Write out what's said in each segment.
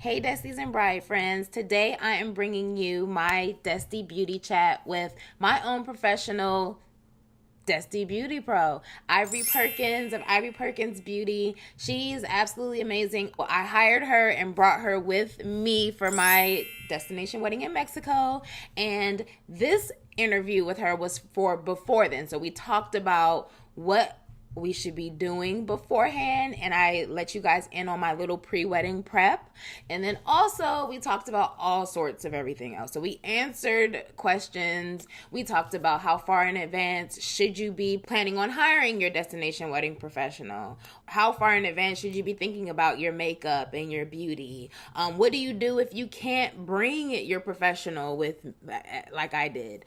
Hey, Destis and Bride friends. Today I am bringing you my Desti beauty chat with my own professional Desti Beauty Pro, Ivory Perkins of Ivory Perkins Beauty. She's absolutely amazing. I hired her and brought her with me for my destination wedding in Mexico. And this interview with her was for before then. So we talked about what we should be doing beforehand, and I let you guys in on my little pre-wedding prep. And then also we talked about all sorts of everything else. So we answered questions. We talked about how far in advance should you be planning on hiring your destination wedding professional. How far in advance should you be thinking about your makeup and your beauty? What do you do if you can't bring your professional with, like I did?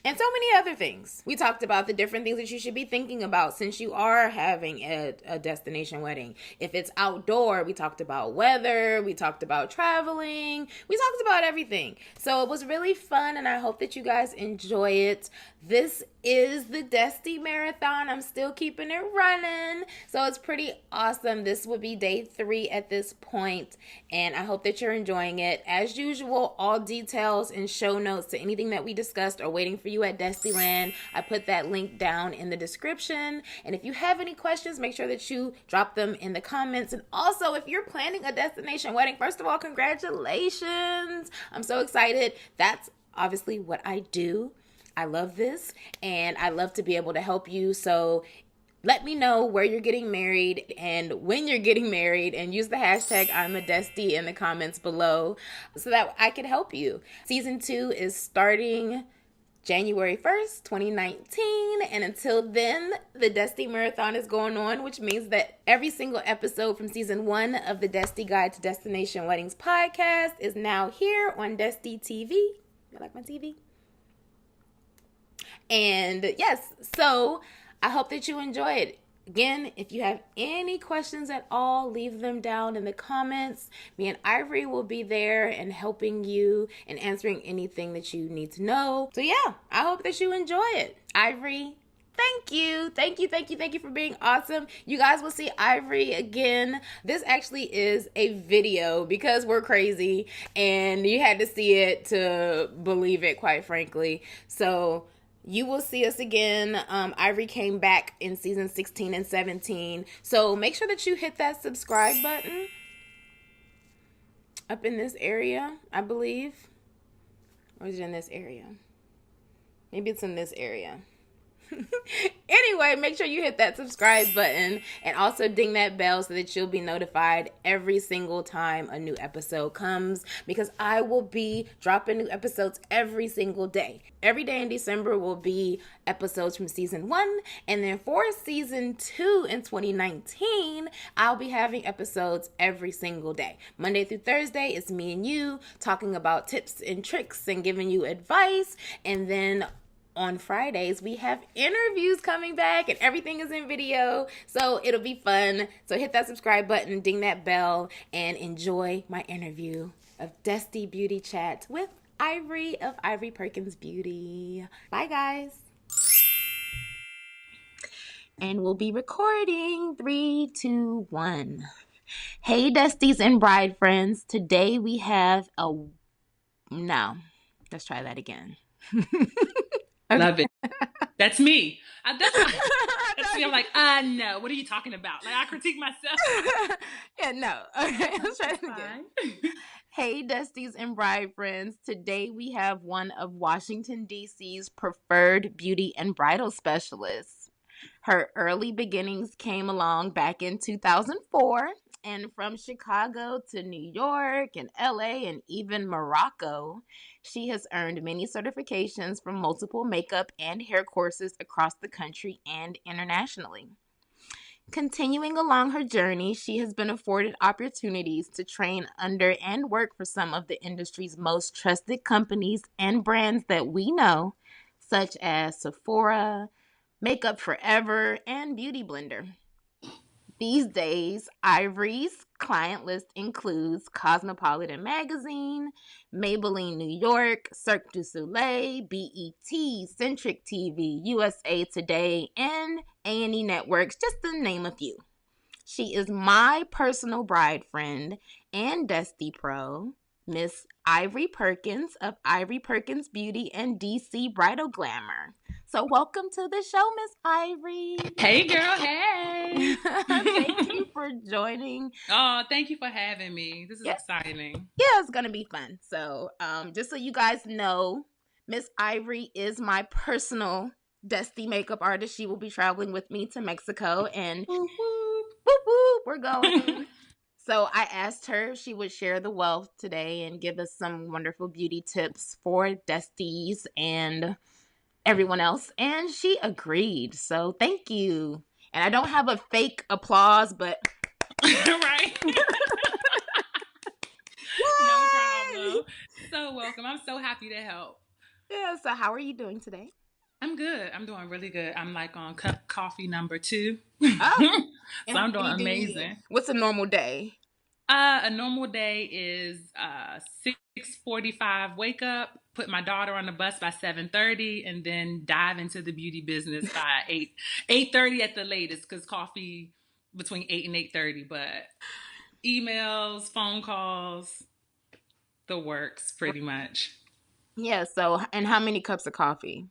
And so many other things. We talked about the different things that you should be thinking about since you are having a destination wedding. If it's outdoor, we talked about weather. We talked about traveling. We talked about everything. So it was really fun, and I hope that you guys enjoy it. This is the Desti Marathon. I'm still keeping it running. So it's pretty awesome. This would be day 3 at this point, and I hope that you're enjoying it. As usual, all details and show notes to anything that we discussed are waiting for you at DESTILAND. I put that link down in the description. And if you have any questions, make sure that you drop them in the comments. And also, if you're planning a destination wedding, first of all, congratulations. I'm so excited. That's obviously what I do. I love this, and I love to be able to help you. So let me know where you're getting married and when you're getting married, and use the hashtag I'm a Desti in the comments below so that I can help you. Season 2 is starting January 1st, 2019, and until then, the Desti Marathon is going on, which means that every single episode from season 1 of the Desti Guide to Destination Weddings podcast is now here on Desti TV. You like my TV? And yes, so I hope that you enjoy it. Again, if you have any questions at all, leave them down in the comments. Me and Ivory will be there and helping you and answering anything that you need to know. So yeah, I hope that you enjoy it. Ivory, thank you. Thank you for being awesome. You guys will see Ivory again. This actually is a video because we're crazy and you had to see it to believe it, quite frankly. So you will see us again. Ivory came back in season 16 and 17. So make sure that you hit that subscribe button up in this area, I believe. Or is it in this area? Maybe it's in this area. Anyway, make sure you hit that subscribe button and also ding that bell so that you'll be notified every single time a new episode comes, because I will be dropping new episodes every single day. Every day in December will be episodes from season 1, and then for season 2 in 2019, I'll be having episodes every single day. Monday through Thursday, it's me and you talking about tips and tricks and giving you advice, and then on Fridays, we have interviews coming back and everything is in video. So it'll be fun. So hit that subscribe button, ding that bell, and enjoy my interview of Desti Beauty Chat with Ivory of Ivory Perkins Beauty. Bye, guys. And we'll be recording 3, 2, 1. Hey, Destis and bride friends. Today we have no, let's try that again. Love it. That's me. That's me. I'm like, no. What are you talking about? Like, I critique myself. Yeah, no. Okay, let's try it again. Hey, Destis and bride friends. Today we have one of Washington, D.C.'s preferred beauty and bridal specialists. Her early beginnings came along back in 2004. And from Chicago to New York and LA and even Morocco, she has earned many certifications from multiple makeup and hair courses across the country and internationally. Continuing along her journey, she has been afforded opportunities to train under and work for some of the industry's most trusted companies and brands that we know, such as Sephora, Makeup Forever, and Beauty Blender. These days, Ivory's client list includes Cosmopolitan Magazine, Maybelline New York, Cirque du Soleil, BET, Centric TV, USA Today, and A&E Networks, just to name a few. She is my personal bride friend, and Desti Pro, Miss Ivory Perkins of Ivory Perkins Beauty and DC Bridal Glamour. So welcome to the show, Miss Ivory. Hey girl, hey. Thank you for joining. Oh, thank you for having me. This is exciting. Yeah, it's gonna be fun. So just so you guys know, Miss Ivory is my personal Desti makeup artist. She will be traveling with me to Mexico, and Whoop, whoop. whoop, whoop, we're going. So I asked her if she would share the wealth today and give us some wonderful beauty tips for Destis and everyone else, and she agreed. So thank you. And I don't have a fake applause, but Right. No problem. So welcome. I'm so happy to help. Yeah, so how are you doing today? I'm good. I'm doing really good. I'm like on cup coffee number 2. Oh, so I'm doing amazing. What's a normal day? A normal day is 6:45 wake up, put my daughter on the bus by 7:30, and then dive into the beauty business by 8:30 at the latest, because coffee between 8 and 8:30. But emails, phone calls, the works pretty much. Yeah. So, and how many cups of coffee?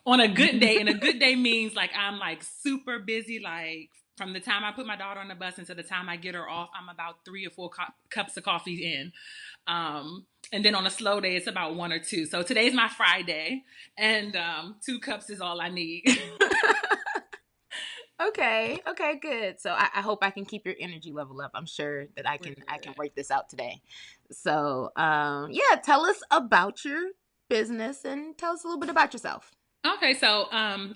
On a good day, and a good day means like I'm like super busy, like from the time I put my daughter on the bus until the time I get her off, I'm about 3 or 4 cups of coffee in. And then on a slow day, it's about 1 or 2. So today's my Friday, and 2 cups is all I need. Okay, good. So I hope I can keep your energy level up. I'm sure that I can work this out today. So yeah, tell us about your business and tell us a little bit about yourself. Okay, so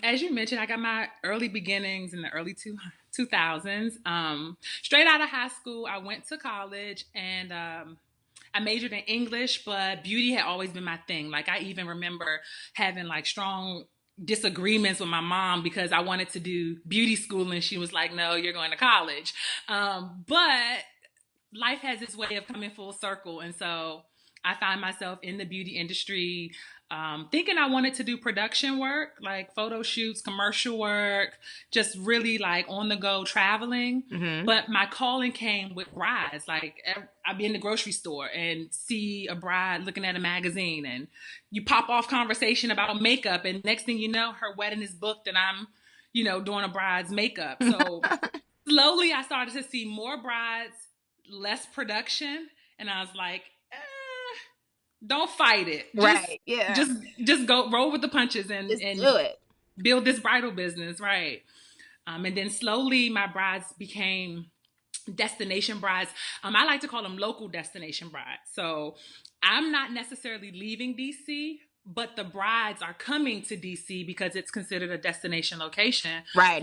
as you mentioned, I got my early beginnings in the early 2000s. Straight out of high school, I went to college, and I majored in English, but beauty had always been my thing. Like I even remember having like strong disagreements with my mom because I wanted to do beauty school, and she was like, no, you're going to college. But life has its way of coming full circle, and so I find myself in the beauty industry, thinking I wanted to do production work, like photo shoots, commercial work, just really like on the go traveling. Mm-hmm. But my calling came with brides. Like I'd be in the grocery store and see a bride looking at a magazine, and you pop off conversation about makeup, and next thing you know, her wedding is booked, and I'm, doing a bride's makeup. So slowly I started to see more brides, less production. And I was like, don't fight it. Right. Yeah. Just go roll with the punches and do it. Build this bridal business. Right. And then slowly my brides became destination brides. I like to call them local destination brides. So I'm not necessarily leaving DC, but the brides are coming to DC because it's considered a destination location. Right.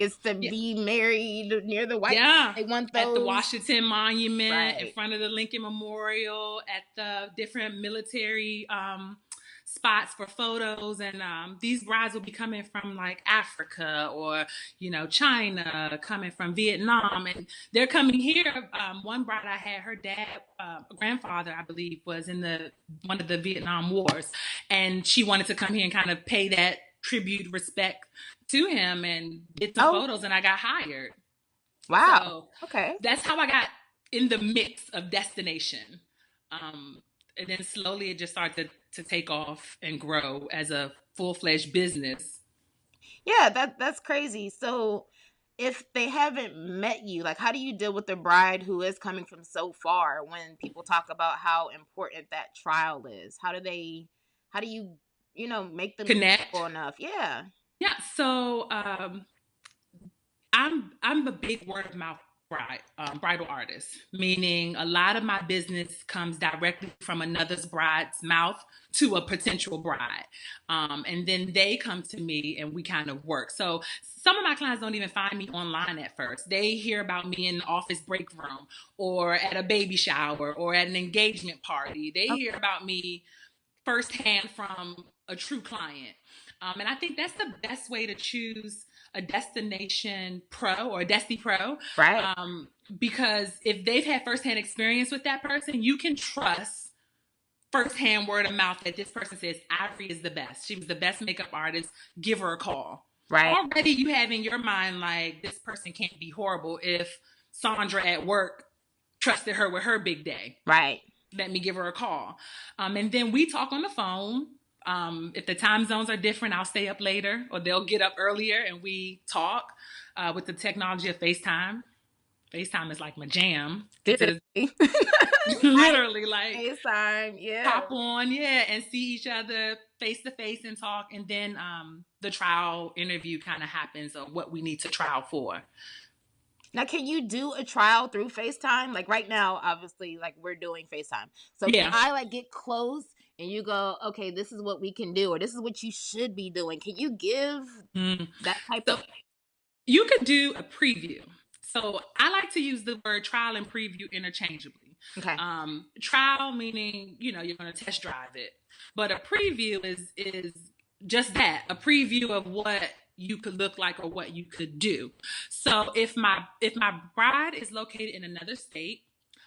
It's to be married near the White House. They want those. At the Washington Monument, in front of the Lincoln Memorial, at the different military spots for photos. And these brides will be coming from like Africa or, China, coming from Vietnam. And they're coming here. One bride I had, her dad, grandfather, I believe, was in one of the Vietnam Wars. And she wanted to come here and kind of pay that tribute, respect to him, and get some photos, and I got hired. Wow. So okay. That's how I got in the mix of destination. And then slowly it just started to take off and grow as a full-fledged business. Yeah, that's crazy. So if they haven't met you, like, how do you deal with the bride who is coming from so far when people talk about how important that trial is? How do you, make them connect enough? Yeah. Yeah. So I'm a big word of mouth bridal artist, meaning a lot of my business comes directly from another's bride's mouth to a potential bride. And then they come to me and we kind of work. So some of my clients don't even find me online at first. They hear about me in the office break room or at a baby shower or at an engagement party. They hear about me firsthand from a true client. And I think that's the best way to choose a destination pro or a Desti Pro. Right. Because if they've had firsthand experience with that person, you can trust firsthand word of mouth that this person says, Ivory is the best. She was the best makeup artist. Give her a call. Right. Already you have in your mind, like, this person can't be horrible if Sandra at work trusted her with her big day. Right. Let me give her a call. And then we talk on the phone. If the time zones are different, I'll stay up later, or they'll get up earlier and we talk with the technology of FaceTime. FaceTime is like my jam. Literally, like FaceTime, yeah. hop on, yeah, and see each other face to face and talk. And then the trial interview kind of happens of what we need to trial for. Now, can you do a trial through FaceTime? Like right now, obviously, like we're doing FaceTime. So Yeah. can I like get close and you go, okay, this is what we can do, or this is what you should be doing? Can you give that type of? You could do a preview. So I like to use the word trial and preview interchangeably. Okay. Trial meaning, you're going to test drive it. But a preview is just that, a preview of what you could look like or what you could do. So if my bride is located in another state,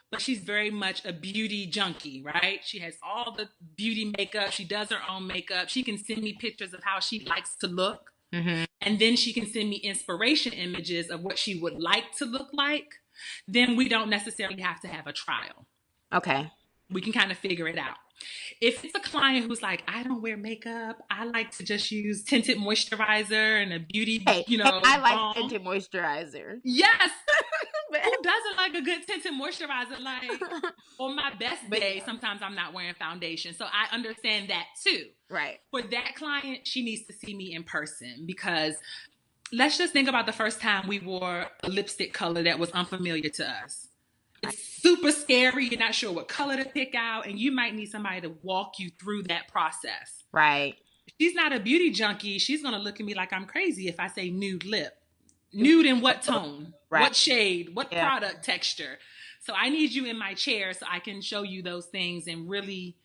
but she's very much a beauty junkie, right? She has all the beauty makeup. She does her own makeup. She can send me pictures of how she likes to look. Mm-hmm. And then she can send me inspiration images of what she would like to look like. Then we don't necessarily have to have a trial. Okay. We can kind of figure it out. If it's a client who's like, I don't wear makeup, I like to just use tinted moisturizer and a beauty, I like tinted moisturizer. Yes. Who doesn't like a good tinted moisturizer? Like, on my best day, sometimes I'm not wearing foundation. So I understand that too. Right. For that client, she needs to see me in person, because let's just think about the first time we wore a lipstick color that was unfamiliar to us. It's super scary. You're not sure what color to pick out, and you might need somebody to walk you through that process. Right. She's not a beauty junkie. She's going to look at me like I'm crazy if I say nude lip. Nude in what tone? Right. What shade? What product texture? So I need you in my chair so I can show you those things and really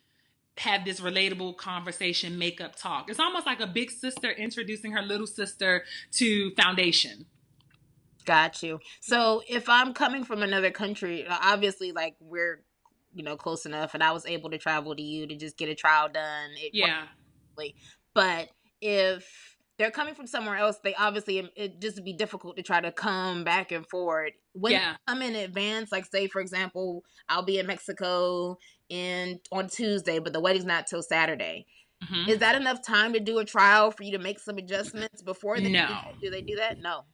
have this relatable conversation, makeup talk. It's almost like a big sister introducing her little sister to foundation. Got you. So if I'm coming from another country, obviously, like we're, close enough, and I was able to travel to you to just get a trial done. But if they're coming from somewhere else, they obviously, it just would be difficult to try to come back and forward. When you come in advance, like say, for example, I'll be in Mexico on Tuesday, but the wedding's not till Saturday. Mm-hmm. Is that enough time to do a trial for you to make some adjustments before they do they do that? No.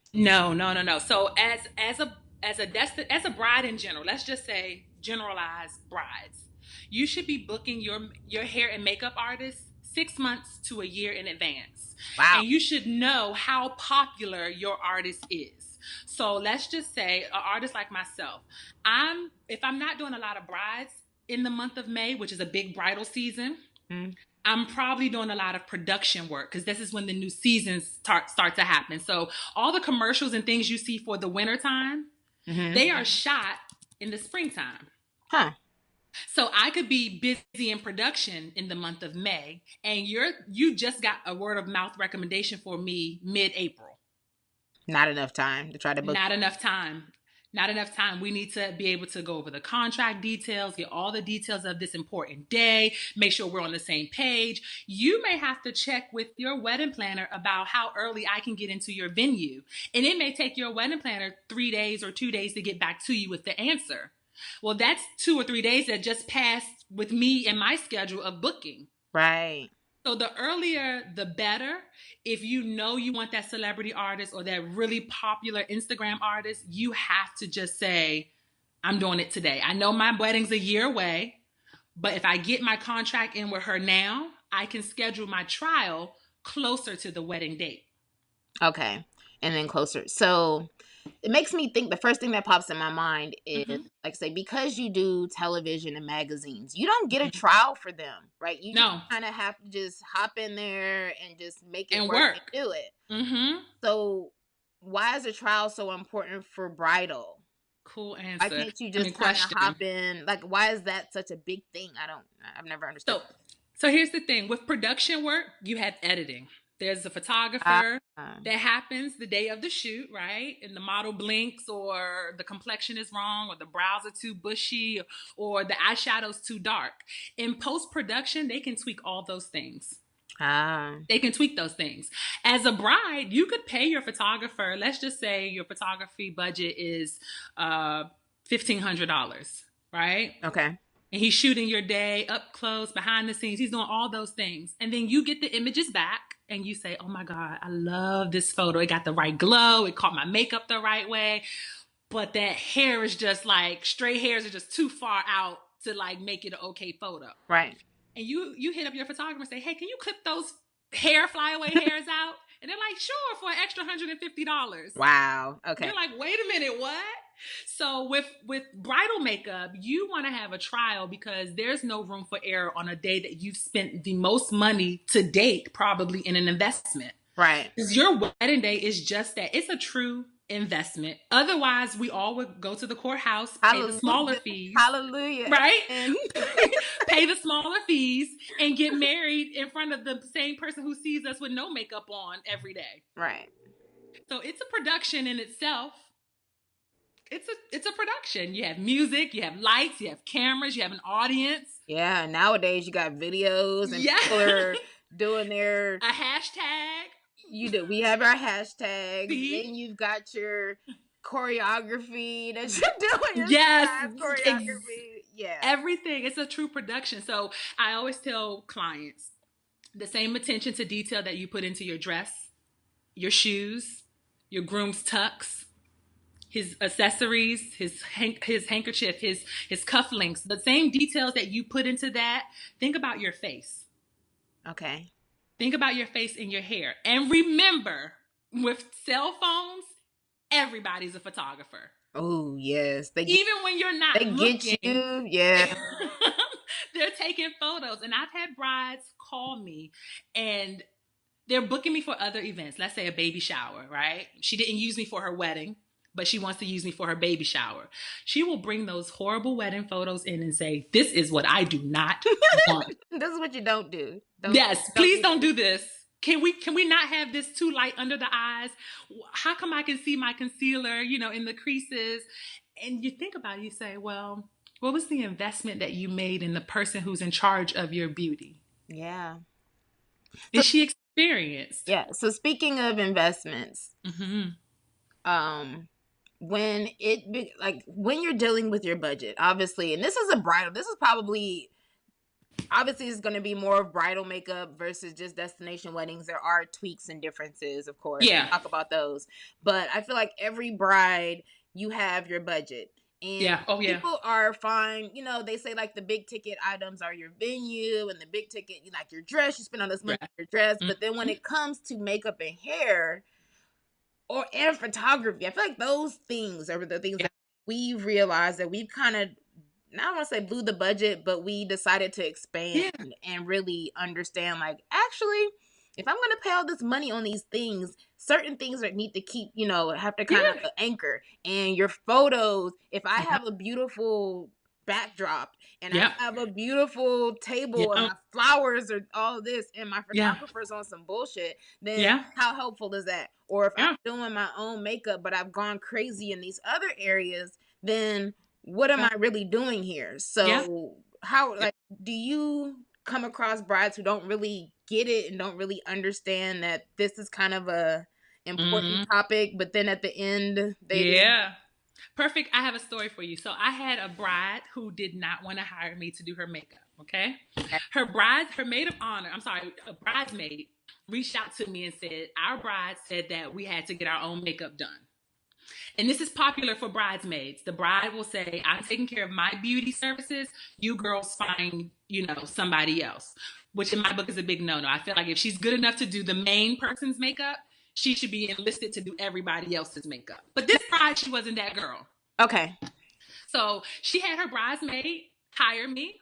So as a bride in general, let's just say generalized brides, you should be booking your hair and makeup artist 6 months to a year in advance. Wow. And you should know how popular your artist is. So let's just say an artist like myself, if I'm not doing a lot of brides in the month of May, which is a big bridal season, I'm probably doing a lot of production work, because this is when the new seasons start to happen. So all the commercials and things you see for the wintertime, they are shot in the springtime. Huh. So I could be busy in production in the month of May, and you just got a word of mouth recommendation for me mid-April. Not enough time to try to book. Not enough time. We need to be able to go over the contract details, get all the details of this important day, make sure we're on the same page. You may have to check with your wedding planner about how early I can get into your venue. And it may take your wedding planner 3 days or 2 days to get back to you with the answer. Well, that's 2 or 3 days that just passed with me and my schedule of booking. Right. So the earlier, the better. If you know you want that celebrity artist or that really popular Instagram artist, you have to just say, I'm doing it today. I know my wedding's a year away, but if I get my contract in with her now, I can schedule my trial closer to the wedding date. Okay. And then closer. So it makes me think, the first thing that pops in my mind is, like say, because you do television and magazines, you don't get a trial for them, right? You kind of have to just hop in there and just make it work and do it. Mm-hmm. So why is a trial so important for bridal? Cool answer. Why can't you just kind of hop in? Like, why is that such a big thing? I've never understood. So here's the thing. With production work, you have editing. There's a photographer that happens the day of the shoot, right? And the model blinks, or the complexion is wrong, or the brows are too bushy, or the eyeshadow's too dark. In post-production, they can tweak all those things. Ah, They can tweak those things. As a bride, you could pay your photographer. Let's just say your photography budget is $1,500, right? okay. And he's shooting your day up close, behind the scenes. He's doing all those things. And then you get the images back and you say, oh my God, I love this photo. It got the right glow. It caught my makeup the right way. But that hair is just like, straight hairs are just too far out to like make it an okay photo. Right. And you hit up your photographer and say, hey, can you clip those hair flyaway hairs out? And they're like, sure, for an extra $150. Wow. Okay. You're like, wait a minute, what? So with bridal makeup, you want to have a trial because there's no room for error on a day that you've spent the most money to date, probably in an investment. Right. Because your wedding day is just that. It's a true investment. Otherwise, we all would go to the courthouse, pay the smaller fees. Hallelujah. Right? Pay the smaller fees and get married in front of the same person who sees us with no makeup on every day. Right. So it's a production in itself. It's a production. You have music, you have lights, you have cameras, you have an audience. Yeah, nowadays you got videos and people are doing their a hashtag. You do. We have our hashtags. Then you've got your choreography that you're doing. Yes, choreography. Yeah, everything. It's a true production. So I always tell clients the same attention to detail that you put into your dress, your shoes, your groom's tux, his accessories, his handkerchief, his cufflinks, the same details that you put into that. Think about your face. Okay. Think about your face and your hair. And remember, with cell phones, everybody's a photographer. Oh, yes. Even when you're not looking. Get you. Yeah. They're taking photos. And I've had brides call me and they're booking me for other events. Let's say a baby shower, right? She didn't use me for her wedding, but she wants to use me for her baby shower. She will bring those horrible wedding photos in and say, this is what I do not want. This is what you don't do. Please don't do this. Can we not have this too light under the eyes? How come I can see my concealer, in the creases? And you think about it, you say, well, what was the investment that you made in the person who's in charge of your beauty? Yeah. Is she experienced? Yeah. So speaking of investments, when you're dealing with your budget, obviously, and this is obviously it's going to be more of bridal makeup versus just destination weddings. There are tweaks and differences, of course. Yeah. We'll talk about those. But I feel like every bride, you have your budget. And people are fine. They say like the big ticket items are your venue and the big ticket, like your dress, you spend all this money on your dress. But then when it comes to makeup and hair and photography, I feel like those things are the things that we've realized that we've kind of, I don't want to say blew the budget, but we decided to expand and really understand, like, actually, if I'm going to pay all this money on these things, certain things that need to keep, have to kind of anchor. And your photos, if I have a beautiful backdrop and I have a beautiful table and my flowers or all this and my photographer's on some bullshit, then how helpful is that? Or if I'm doing my own makeup, but I've gone crazy in these other areas, then what am I really doing here? So how, do you come across brides who don't really get it and don't really understand that this is kind of a important topic, but then at the end, Perfect. I have a story for you. So I had a bride who did not want to hire me to do her makeup. Okay. A bridesmaid reached out to me and said, our bride said that we had to get our own makeup done. And this is popular for bridesmaids. The bride will say, I'm taking care of my beauty services. You girls find, somebody else, which in my book is a big no-no. I feel like if she's good enough to do the main person's makeup, she should be enlisted to do everybody else's makeup. But this bride, she wasn't that girl. Okay. So she had her bridesmaid hire me.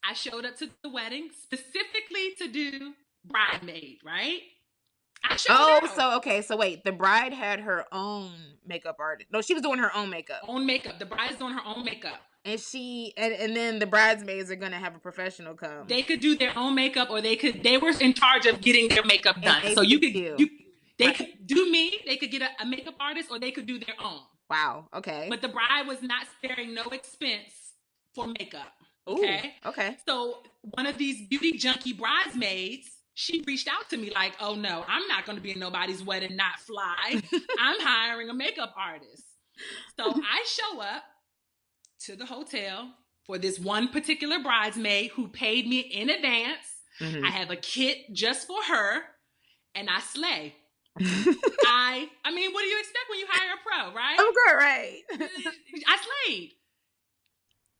I showed up to the wedding specifically to do bridesmaid, right? So wait, the bride had her own makeup artist. No, she was doing her own makeup. The bride is doing her own makeup. And and then the bridesmaids are gonna have a professional come. They could do their own makeup, or they were in charge of getting their makeup done. So they could do me, they could get a makeup artist, or they could do their own. Wow. Okay. But the bride was not sparing no expense for makeup. Okay. Ooh, okay. So one of these beauty junkie bridesmaids she reached out to me like, oh no, I'm not going to be in nobody's wedding, not fly. I'm hiring a makeup artist. So I show up to the hotel for this one particular bridesmaid who paid me in advance. I have a kit just for her, and I slay. I mean, what do you expect when you hire a pro, right? Of course, right. I slayed.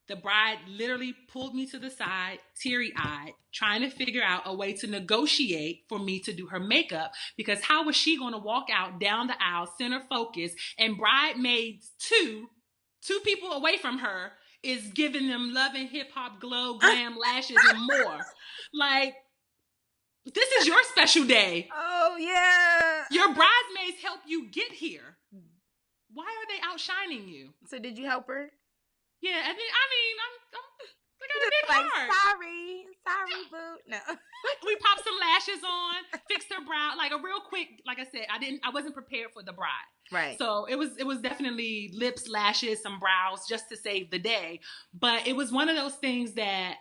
The bride literally pulled me to the side, teary-eyed, trying to figure out a way to negotiate for me to do her makeup, because how was she going to walk out down the aisle, center focus, and bridesmaids two people away from her is giving them love and hip-hop, glow, glam, lashes, and more. Like, this is your special day. Oh, yeah. Your bridesmaids help you get here. Why are they outshining you? So did you help her? Yeah, I mean, I got a big heart. Sorry, boo. No. We popped some lashes on, fixed her brow, like a real quick. Like I said, I wasn't prepared for the bride, right? So it was definitely lips, lashes, some brows, just to save the day. But it was one of those things that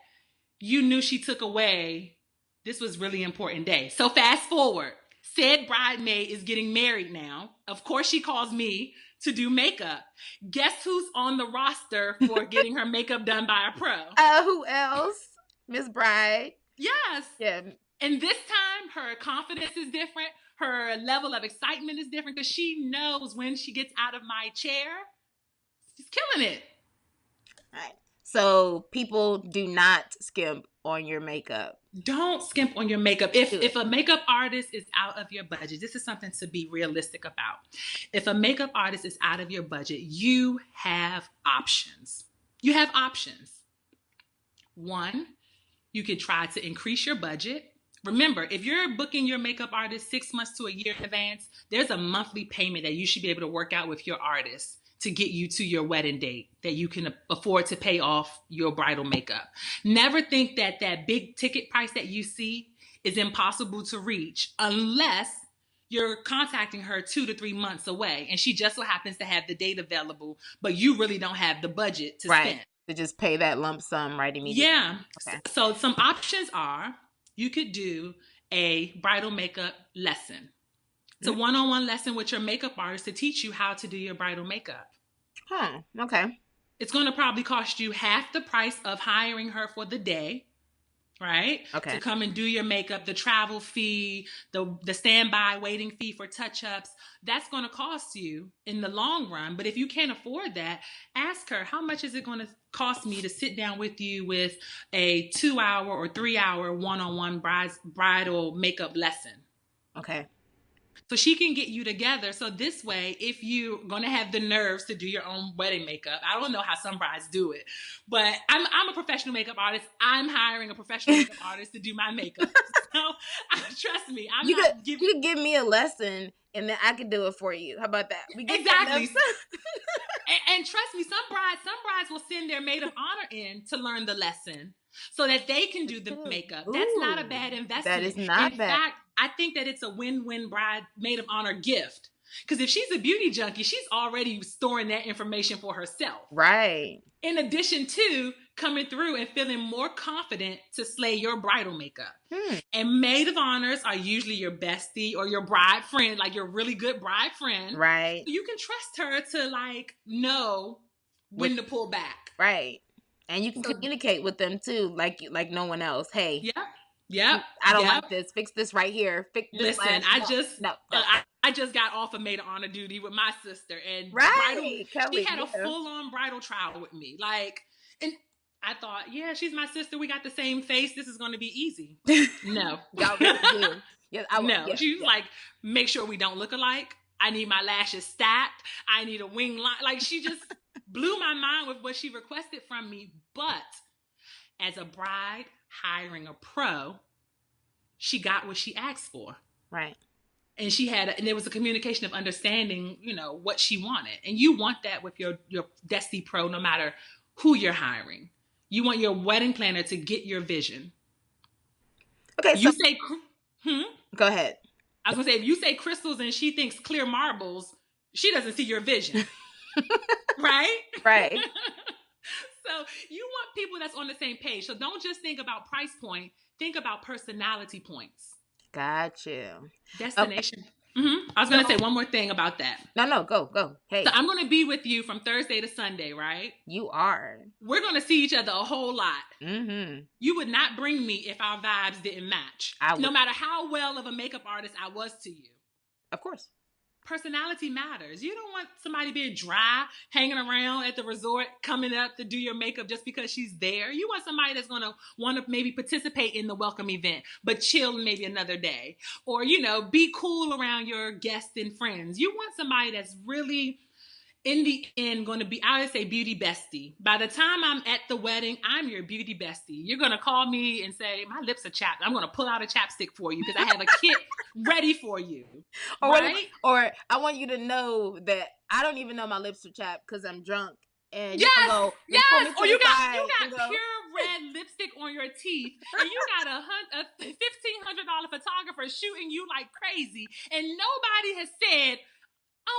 you knew she took away. This was really important day. So fast forward, said bridesmaid is getting married now. Of course, she calls me to do makeup. Guess who's on the roster for getting her makeup done by a pro? Who else? Miss Bride. Yes. Yeah. And this time, her confidence is different. Her level of excitement is different because she knows when she gets out of my chair, she's killing it. All right. So people do not skimp on your makeup. Don't skimp on your makeup. If a makeup artist is out of your budget, this is something to be realistic about. If a makeup artist is out of your budget, you have options. You have options. One, you could try to increase your budget. Remember, if you're booking your makeup artist 6 months to a year in advance, there's a monthly payment that you should be able to work out with your artist to get you to your wedding date that you can afford to pay off your bridal makeup. Never think that that big ticket price that you see is impossible to reach unless you're contacting her 2 to 3 months away and she just so happens to have the date available, but you really don't have the budget to spend. To just pay that lump sum right immediately. Yeah. Okay. So some options are, you could do a bridal makeup lesson. It's a one-on-one lesson with your makeup artist to teach you how to do your bridal makeup. Huh. Okay. It's going to probably cost you half the price of hiring her for the day, right? Okay. To come and do your makeup, the travel fee, the standby waiting fee for touch-ups. That's going to cost you in the long run. But if you can't afford that, ask her, how much is it going to cost me to sit down with you with a 2-hour or 3-hour one-on-one bridal makeup lesson? Okay. So she can get you together. So this way, if you're going to have the nerves to do your own wedding makeup, I don't know how some brides do it, but I'm a professional makeup artist. I'm hiring a professional makeup artist to do my makeup. So trust me, you could give me a lesson and then I could do it for you. How about that? Exactly. And trust me, some brides will send their maid of honor in to learn the lesson so that they can do the makeup. That's not a bad investment. That is not in bad. In fact, I think that it's a win-win bride maid of honor gift. Because if she's a beauty junkie, she's already storing that information for herself. Right. In addition to coming through and feeling more confident to slay your bridal makeup. And maid of honors are usually your bestie or your bride friend, like your really good bride friend. Right. So you can trust her to know when to pull back. Right. And you can communicate with them too, like no one else. Hey. Yeah. I don't like this. Fix this right here. Fix this. Listen, I just got off of maid of honor duty with my sister, and she had a full-on bridal trial with me. And I thought, yeah, she's my sister. We got the same face. This is going to be easy. No, y'all really do. Yes, she was like, make sure we don't look alike. I need my lashes stacked. I need a wing line. Like, she just blew my mind with what she requested from me. But as a bride hiring a pro, she got what she asked for. Right. And and there was a communication of understanding, what she wanted. And you want that with your Desti pro, no matter who you're hiring. You want your wedding planner to get your vision. Okay. Go ahead. I was going to say, if you say crystals and she thinks clear marbles, she doesn't see your vision. Right? Right. So you want people that's on the same page. So don't just think about price point. Think about personality points. Got you. Okay. Destination. I was going to say So, one more thing about that. no, go. So Hey, I'm going to be with you from Thursday to Sunday, right? you are. We're going to see each other a whole lot. Mm-hmm. You would not bring me if our vibes didn't match. I No would, matter how well of a makeup artist I was to you. of course. Personality matters. You don't want somebody being dry, hanging around at the resort, coming up to do your makeup just because she's there. You want somebody that's going to want to maybe participate in the welcome event, but chill maybe another day. Or, be cool around your guests and friends. You want somebody that's really, in the end, going to be, I would say, beauty bestie. By the time I'm at the wedding, I'm your beauty bestie. You're going to call me and say, my lips are chapped. I'm going to pull out a chapstick for you because I have a kit ready for you. Right? Or I want you to know that I don't even know my lips are chapped because I'm drunk. And you Yes, can go, yes. Or you got pure red lipstick on your teeth, and you got a $1,500 photographer shooting you like crazy, and nobody has said,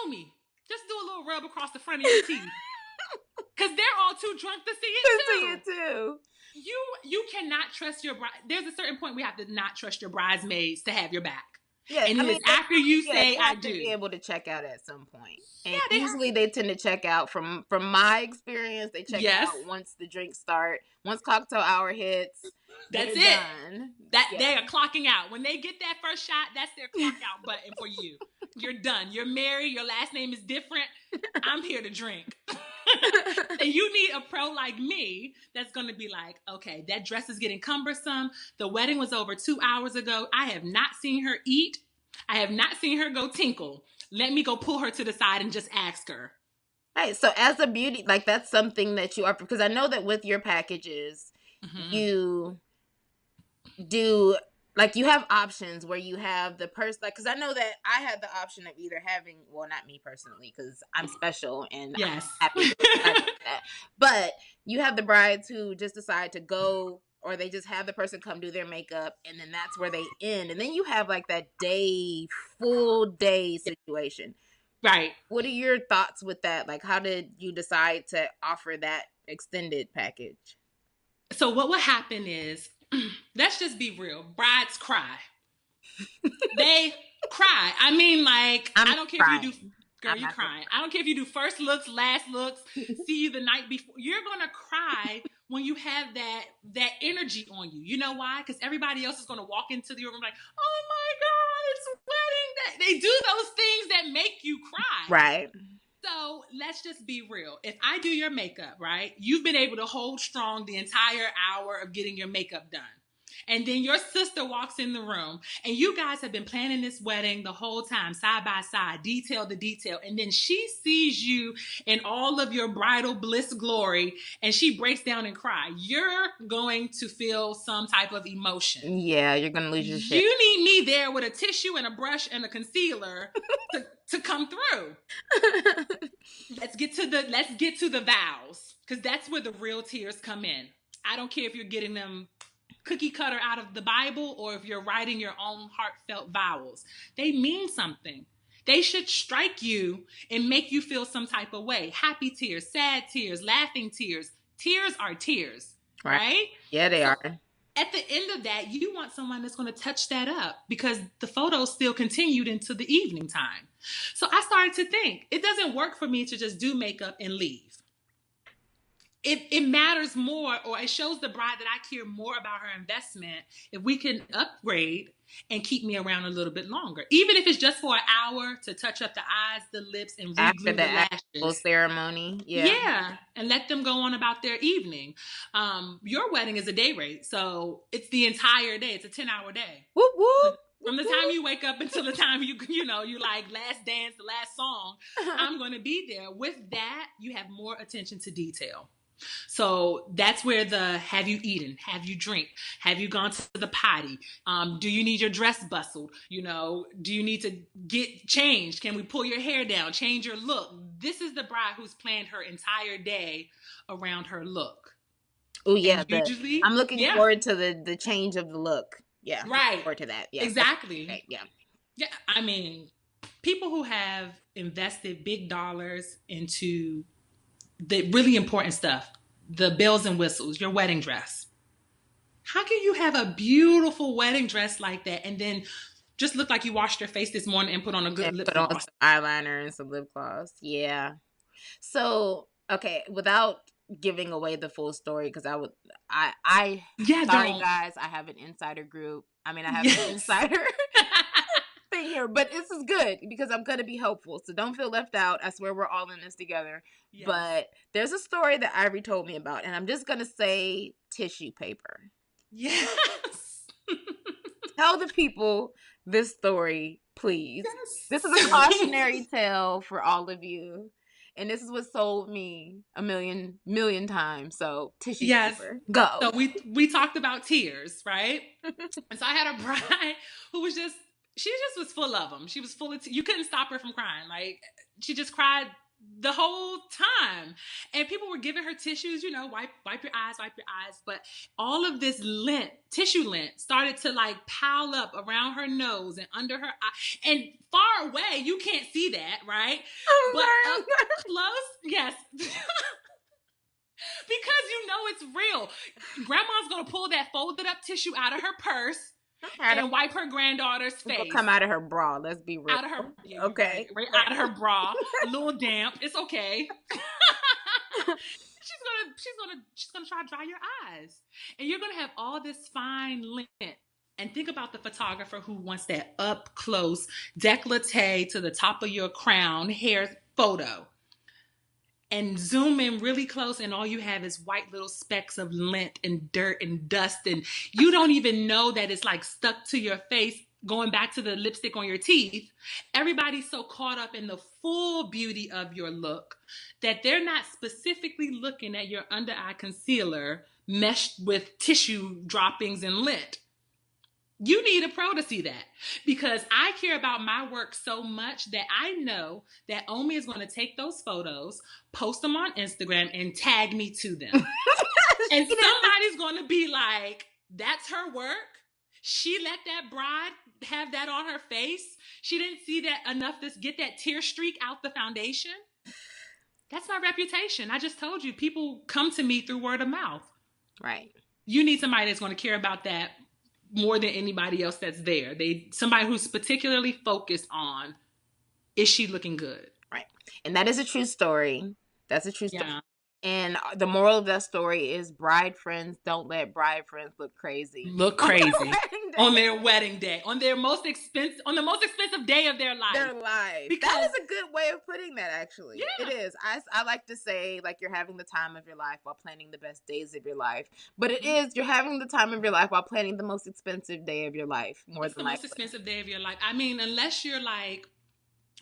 "Omi, just do a little rub across the front of your teeth," because they're all too drunk to see it too. You cannot trust your bride. There's a certain point we have to not trust your bridesmaids to have your back. Yeah, and after you say, "I do," be able to check out at some point. And yeah, usually they tend to check out. From my experience, they check out once the drinks start. Once cocktail hour hits, that's it. Done. They are clocking out. When they get that first shot, that's their clock out button for you. You're done. You're married. Your last name is different. I'm here to drink. And you need a pro like me that's going to be like, okay, that dress is getting cumbersome. The wedding was over 2 hours ago. I have not seen her eat. I have not seen her go tinkle. Let me go pull her to the side and just ask her. Right. So as a beauty, like that's something that you are, because I know that with your packages, you do, like, you have options where you have the person, like, because I know that I had the option of either having, well, not me personally, because I'm special and yes, I'm happy with that. But you have the brides who just decide to go, or they just have the person come do their makeup, and then that's where they end. And then you have like that full day situation. Right. What are your thoughts with that? Like, how did you decide to offer that extended package? So what will happen is, let's just be real. Brides cry. They cry. I mean, like, I don't care if you do, girl, you're crying. I don't care if you do first looks, last looks, see you the night before. You're going to cry when you have that energy on you. You know why? Because everybody else is going to walk into the room like, oh my God, it's wedding day. They do those things that make you cry. Right. So let's just be real. If I do your makeup, right, you've been able to hold strong the entire hour of getting your makeup done. And then your sister walks in the room and you guys have been planning this wedding the whole time, side by side, detail to detail. And then she sees you in all of your bridal bliss glory and she breaks down and cries. You're going to feel some type of emotion. Yeah, you're going to lose your shit. You need me there with a tissue and a brush and a concealer to come through. Let's get to the vows, because that's where the real tears come in. I don't care if you're getting them cookie cutter out of the Bible or if you're writing your own heartfelt vows. They mean something. They should strike you and make you feel some type of way. Happy tears, sad tears, laughing tears. Tears are tears, right? Yeah, they are. At the end of that, you want someone that's going to touch that up because the photos still continued into the evening time. So I started to think, it doesn't work for me to just do makeup and leave. It matters more, or it shows the bride that I care more about her investment if we can upgrade and keep me around a little bit longer. Even if it's just for an hour to touch up the eyes, the lips, and reglue the lashes. Ceremony. Yeah. And let them go on about their evening. Your wedding is a day rate, so it's the entire day. It's a 10-hour day. Whoop, whoop. From the time you wake up until the time you like last dance, the last song, I'm going to be there. With that, you have more attention to detail. So that's where have you eaten? Have you drink? Have you gone to the potty? Do you need your dress bustled? Do you need to get changed? Can we pull your hair down? Change your look? This is the bride who's planned her entire day around her look. Oh yeah. I'm looking forward to the change of the look. Yeah. Right. Forward to that. Yeah. Exactly. Right. Yeah. Yeah. I mean, people who have invested big dollars into the really important stuff, the bells and whistles, your wedding dress, How can you have a beautiful wedding dress like that and then just look like you washed your face this morning and put on a good And lip put on gloss? some eyeliner and some lip gloss. Yeah. So, okay, without giving away the full story, because I Yeah, sorry don't. guys, I have an insider group. I mean, I have an Yes. insider thing here, but this is good because I'm gonna be helpful. So don't feel left out. I swear we're all in this together. Yes. But there's a story that Ivory told me about, and I'm just gonna say tissue paper. Yes. Tell the people this story, please. This is a Yes. cautionary tale for all of you. And this is what sold me a million times. So tissue Yes. paper. Go. So we talked about tears, right? And so I had a bride who was just she just was full of them. She was full of you couldn't stop her from crying. Like she just cried the whole time. And people were giving her tissues, wipe your eyes, wipe your eyes. But all of this lint, tissue lint, started to like pile up around her nose and under her eye. And far away, you can't see that, right? I'm But sorry. up close, yes. Because it's real. Grandma's gonna pull that folded up tissue out of her purse and wipe her granddaughter's It'll face. come out of her bra. Let's be real. Out of her, yeah, okay. Right out of her bra. A little damp. It's okay. she's gonna try to dry your eyes. And you're gonna have all this fine lint. And think about the photographer who wants that up close, décolleté to the top of your crown hair photo. And zoom in really close, and all you have is white little specks of lint and dirt and dust, and you don't even know that it's like stuck to your face, going back to the lipstick on your teeth. Everybody's so caught up in the full beauty of your look that they're not specifically looking at your under eye concealer meshed with tissue droppings and lint. You need a pro to see that, because I care about my work so much that I know that Omi is going to take those photos, post them on Instagram, and tag me to them. And somebody's going to be like, that's her work. She let that bride have that on her face. She didn't see that enough to get that tear streak out the foundation. That's my reputation. I just told you, people come to me through word of mouth. Right. You need somebody that's going to care about that more than anybody else that's there. Somebody who's particularly focused on, is she looking good? Right. And that is a true story. That's a true story. Yeah. And the moral of that story is bride friends don't let bride friends look crazy. Look crazy on their wedding day, on the most expensive day of their life. Because that is a good way of putting that, actually. Yeah. It is. I like to say, like, you're having the time of your life while planning the best days of your life. But it is, you're having the time of your life while planning the most expensive day of your life. It's the most expensive day of your life. I mean, unless you're like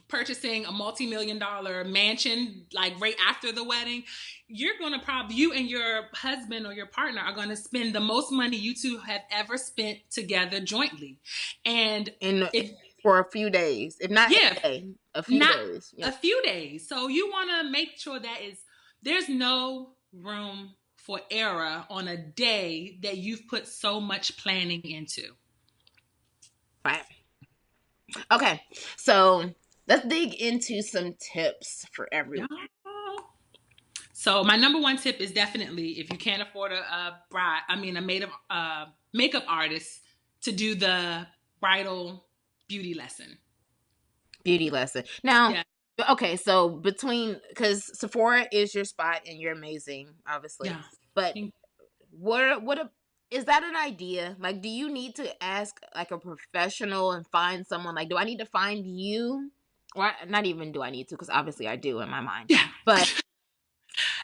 purchasing a multi-million-dollar mansion like right after the wedding, you're going to you and your husband or your partner are going to spend the most money you two have ever spent together jointly. And for a few days, if not a day, a few days. Yeah. A few days. So you want to make sure there's no room for error on a day that you've put so much planning into. Right. Okay. So let's dig into some tips for everyone. So my number one tip is definitely, if you can't afford a makeup artist, to do the bridal beauty lesson. Now, okay, so because Sephora is your spot and you're amazing, obviously. Yeah. But is that an idea? Like, do you need to ask like a professional and find someone? Like, do I need to find you? Or not even do I need to, because obviously I do in my mind. Yeah. But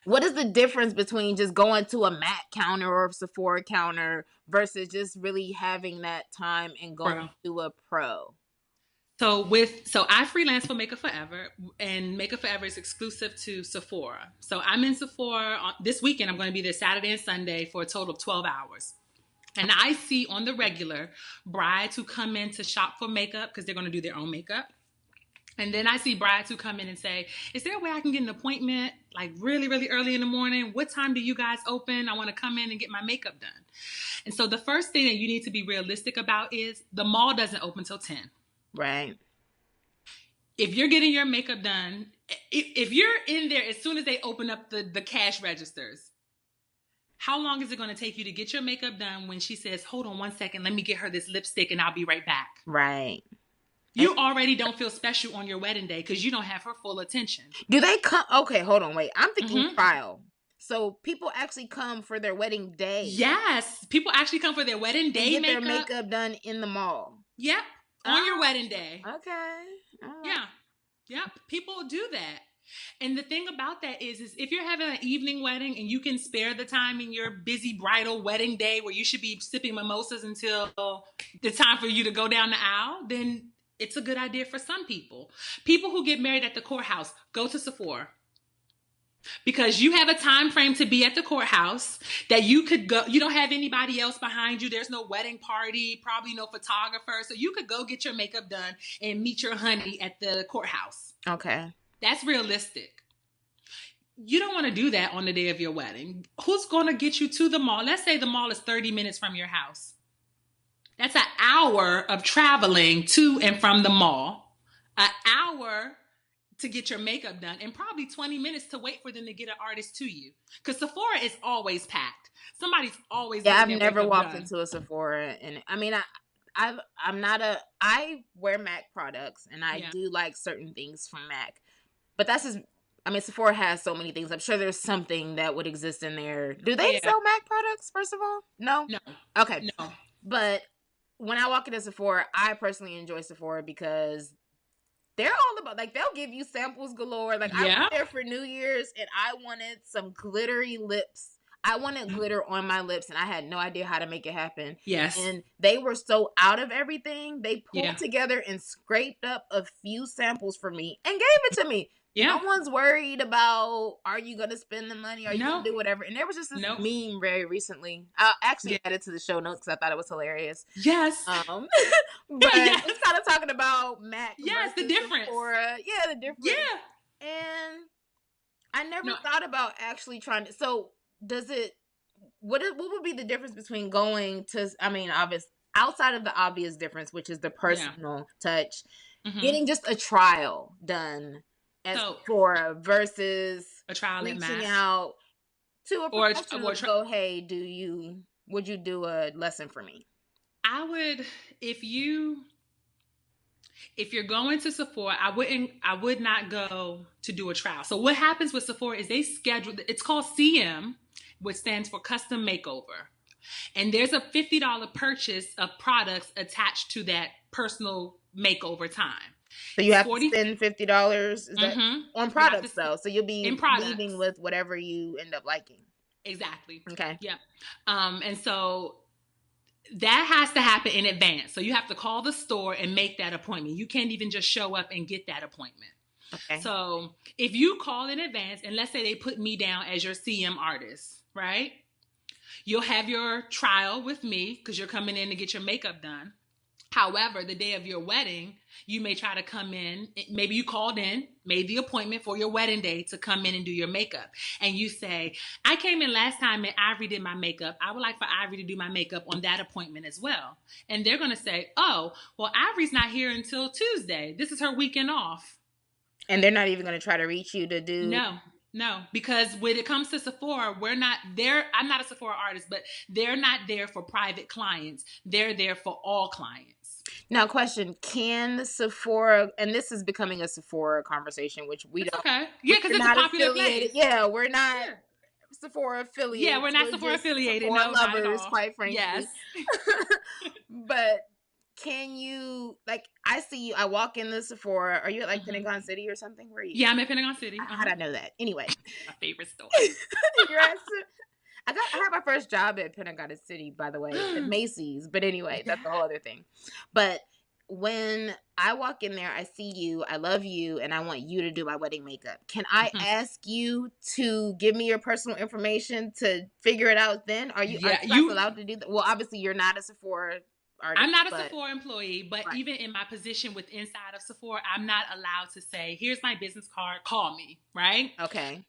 what is the difference between just going to a MAC counter or a Sephora counter versus just really having that time and going to a pro? So I freelance for Makeup Forever, and Makeup Forever is exclusive to Sephora. So I'm in Sephora this weekend. I'm going to be there Saturday and Sunday for a total of 12 hours. And I see on the regular brides who come in to shop for makeup because they're going to do their own makeup. And then I see brides who come in and say, is there a way I can get an appointment like really, really early in the morning? What time do you guys open? I want to come in and get my makeup done. And so the first thing that you need to be realistic about is the mall doesn't open till 10. Right. If you're getting your makeup done, if you're in there as soon as they open up the cash registers, How long is it going to take you to get your makeup done when she says, hold on 1 second, let me get her this lipstick and I'll be right back? Right. You already don't feel special on your wedding day because you don't have her full attention. Do they come? Okay, hold on, wait. I'm thinking Mhm. trial. So people actually come for their wedding day. Yes. People actually come for their wedding day and get makeup. their makeup done in the mall. Yep. On your wedding day. Okay. Yeah. Yep. People do that. And the thing about that is if you're having an evening wedding and you can spare the time in your busy bridal wedding day where you should be sipping mimosas until the time for you to go down the aisle, then it's a good idea for some people. People who get married at the courthouse, go to Sephora. Because you have a time frame to be at the courthouse that you could go. You don't have anybody else behind you. There's no wedding party, probably no photographer. So you could go get your makeup done and meet your honey at the courthouse. Okay. That's realistic. You don't want to do that on the day of your wedding. Who's going to get you to the mall? Let's say the mall is 30 minutes from your house. That's an hour of traveling to and from the mall. An hour to get your makeup done, and probably 20 minutes to wait for them to get an artist to you. Because Sephora is always packed. Somebody's always I've never walked into a Sephora, and I mean, I wear MAC products, and I do like certain things from MAC, but that's just, I mean, Sephora has so many things. I'm sure there's something that would exist in there. Do they sell MAC products, first of all? No? Okay. No. But when I walk into Sephora, I personally enjoy Sephora because they're all about, like, they'll give you samples galore. Like, I went there for New Year's, and I wanted some glittery lips. I wanted glitter on my lips, and I had no idea how to make it happen. Yes. And they were so out of everything. They pulled together and scraped up a few samples for me and gave it to me. No one's worried about, are you going to spend the money? Are you going to do whatever? And there was just this meme very recently. I actually added to the show notes because I thought it was hilarious. Yes. But it's kind of talking about MAC. Yes, the difference. Sephora. Yeah, the difference. Yeah. And I never thought about actually trying to. So does it, what would be the difference between going to, I mean, outside of the obvious difference, which is the personal touch, getting just a trial done Sephora versus a trial reaching out to a professional to go, hey, would you do a lesson for me? I would, if you're going to Sephora, I would not go to do a trial. So what happens with Sephora is they schedule, it's called CM, which stands for custom makeover. And there's a $50 purchase of products attached to that personal makeover time. So you have to spend $50 is that on products though. So you'll be leaving with whatever you end up liking. Exactly. Okay. Yeah. And so that has to happen in advance. So you have to call the store and make that appointment. You can't even just show up and get that appointment. Okay. So if you call in advance, and let's say they put me down as your CM artist, right? You'll have your trial with me because you're coming in to get your makeup done. However, the day of your wedding, you may try to come in. Maybe you called in, made the appointment for your wedding day to come in and do your makeup. And you say, I came in last time and Ivory did my makeup. I would like for Ivory to do my makeup on that appointment as well. And they're going to say, oh, well, Ivory's not here until Tuesday. This is her weekend off. And they're not even going to try to reach you to do... No, because when it comes to Sephora, we're not there. I'm not a Sephora artist, but they're not there for private clients. They're there for all clients. Now, question, can Sephora, and this is becoming a Sephora conversation, which we don't. Okay. Yeah, because it's a popular place. Yeah, we're not Sephora affiliated. Yeah, we're not Sephora affiliated. Sephora no, lovers, quite frankly. Yes. But can you, like, I see you, I walk in the Sephora. Are you at, like, Pentagon City or something? Where are you? Yeah, I'm at Pentagon City. How did I know that? Anyway. My favorite store. You're at I had my first job at Pentagon City, by the way, at Macy's. But anyway, that's a whole other thing. But when I walk in there, I see you, I love you, and I want you to do my wedding makeup. Can I ask you to give me your personal information to figure it out then? Are you allowed to do that? Well, obviously, you're not a Sephora artist. I'm not a Sephora employee, but even in my position with inside of Sephora, I'm not allowed to say, here's my business card, call me, right? Okay.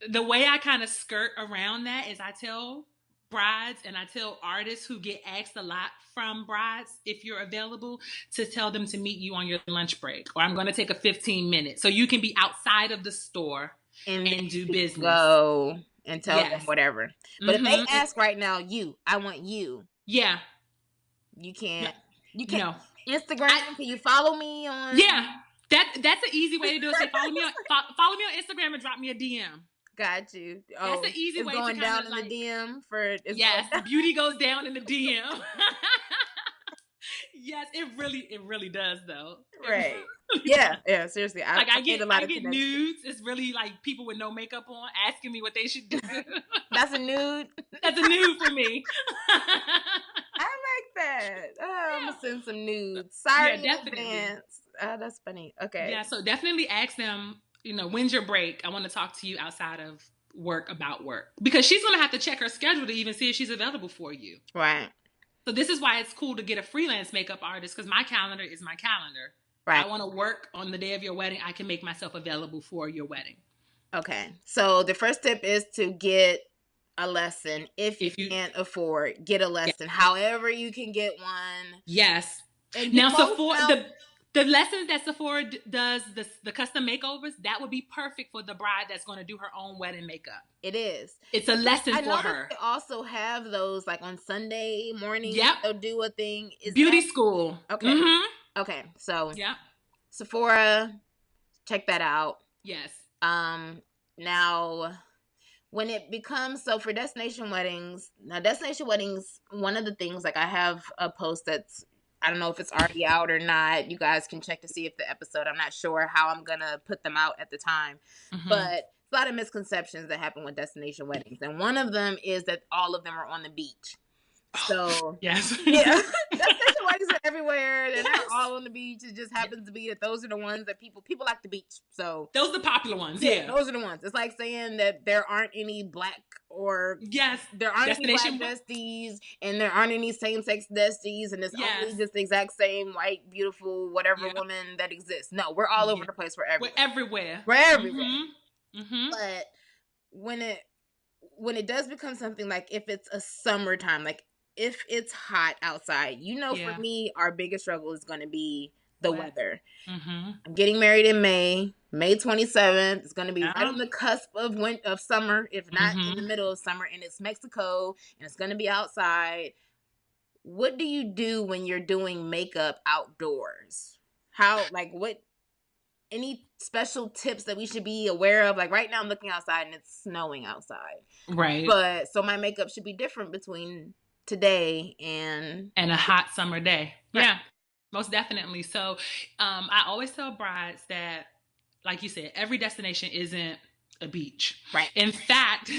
The way I kind of skirt around that is I tell brides and I tell artists who get asked a lot from brides, if you're available, to tell them to meet you on your lunch break, or I'm going to take a 15 minutes so you can be outside of the store and do business. Go. and tell them Yes. whatever. But if they ask right now, I want you. Yeah. You can't. You can't. No. Instagram. Can you follow me on? Yeah. That's an easy way to do it. Say follow me on Instagram and drop me a DM. Got you. That's an easy way going to down in the DM for yes. Beauty goes down in the DM. Yes, it really does though. Right. Yeah. Seriously, I get nudes. It's really like people with no makeup on asking me what they should do. That's a nude. That's a nude for me. I like that. I'm gonna send some nudes. Sorry in advance. That's funny. Okay. Yeah, so definitely ask them, when's your break? I want to talk to you outside of work about work. Because she's going to have to check her schedule to even see if she's available for you. Right. So this is why it's cool to get a freelance makeup artist, because my calendar is my calendar. Right. I want to work on the day of your wedding. I can make myself available for your wedding. Okay. So the first tip is to get a lesson. If you can't afford, get a lesson. Yes. However you can get one. Yes. And now Sephora, the lessons that Sephora does, the custom makeovers, that would be perfect for the bride that's going to do her own wedding makeup. It is. It's a lesson for her. They also have those like on Sunday morning. Yep. They'll do a thing. Beauty school. Okay. Mm-hmm. Okay. So yeah, Sephora, check that out. Yes. Now when it becomes for destination weddings, one of the things, like I have a post that's, I don't know if it's already out or not. You guys can check to see if the episode, I'm not sure how I'm going to put them out at the time. Mm-hmm. But a lot of misconceptions that happen with destination weddings. And one of them is that all of them are on the beach. So, yes. Yeah. Destination weddings are everywhere. They're not all on the beach. It just happens to be that those are the ones that people like the beach. So those are the popular ones. Yeah. Those are the ones. It's like saying that there aren't any black there aren't any black desties and there aren't any same-sex desties and it's only just the exact same white, beautiful, whatever woman that exists. No, we're all over the place. We're everywhere. We're everywhere. Mm-hmm. Mm-hmm. But when it does become something like if it's a summertime, like if it's hot outside, for me, our biggest struggle is going to be the weather. Mm-hmm. I'm getting married in May 27th. It's going to be right on the cusp of summer, if not in the middle of summer, and it's Mexico, and it's going to be outside. What do you do when you're doing makeup outdoors? Any special tips that we should be aware of? Like right now I'm looking outside and it's snowing outside. Right. But so my makeup should be different between today and a hot summer day. Right. Yeah, most definitely. So I always tell brides that, like you said, every destination isn't a beach. Right. In fact,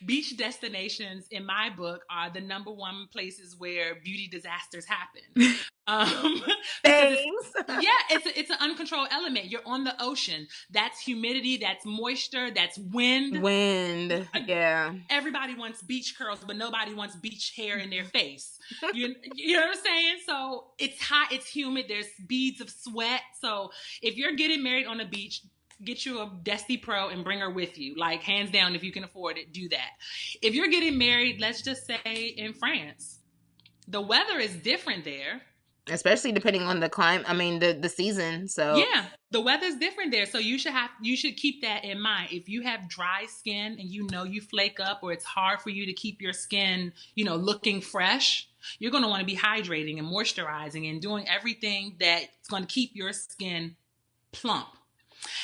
beach destinations in my book are the number one places where beauty disasters happen. It's an uncontrolled element. You're on the ocean. That's humidity, that's moisture, that's wind. Yeah. Everybody wants beach curls, but nobody wants beach hair in their face. You know what I'm saying? So it's hot, it's humid, there's beads of sweat. So if you're getting married on the beach, get you a Desti Pro and bring her with you. Like, hands down, if you can afford it, do that. If you're getting married, let's just say in France, the weather is different there. Especially depending on the climate. I mean, the season. So yeah, the weather's different there. So you should keep that in mind. If you have dry skin and you flake up, or it's hard for you to keep your skin, looking fresh, you're going to want to be hydrating and moisturizing and doing everything that's going to keep your skin plump.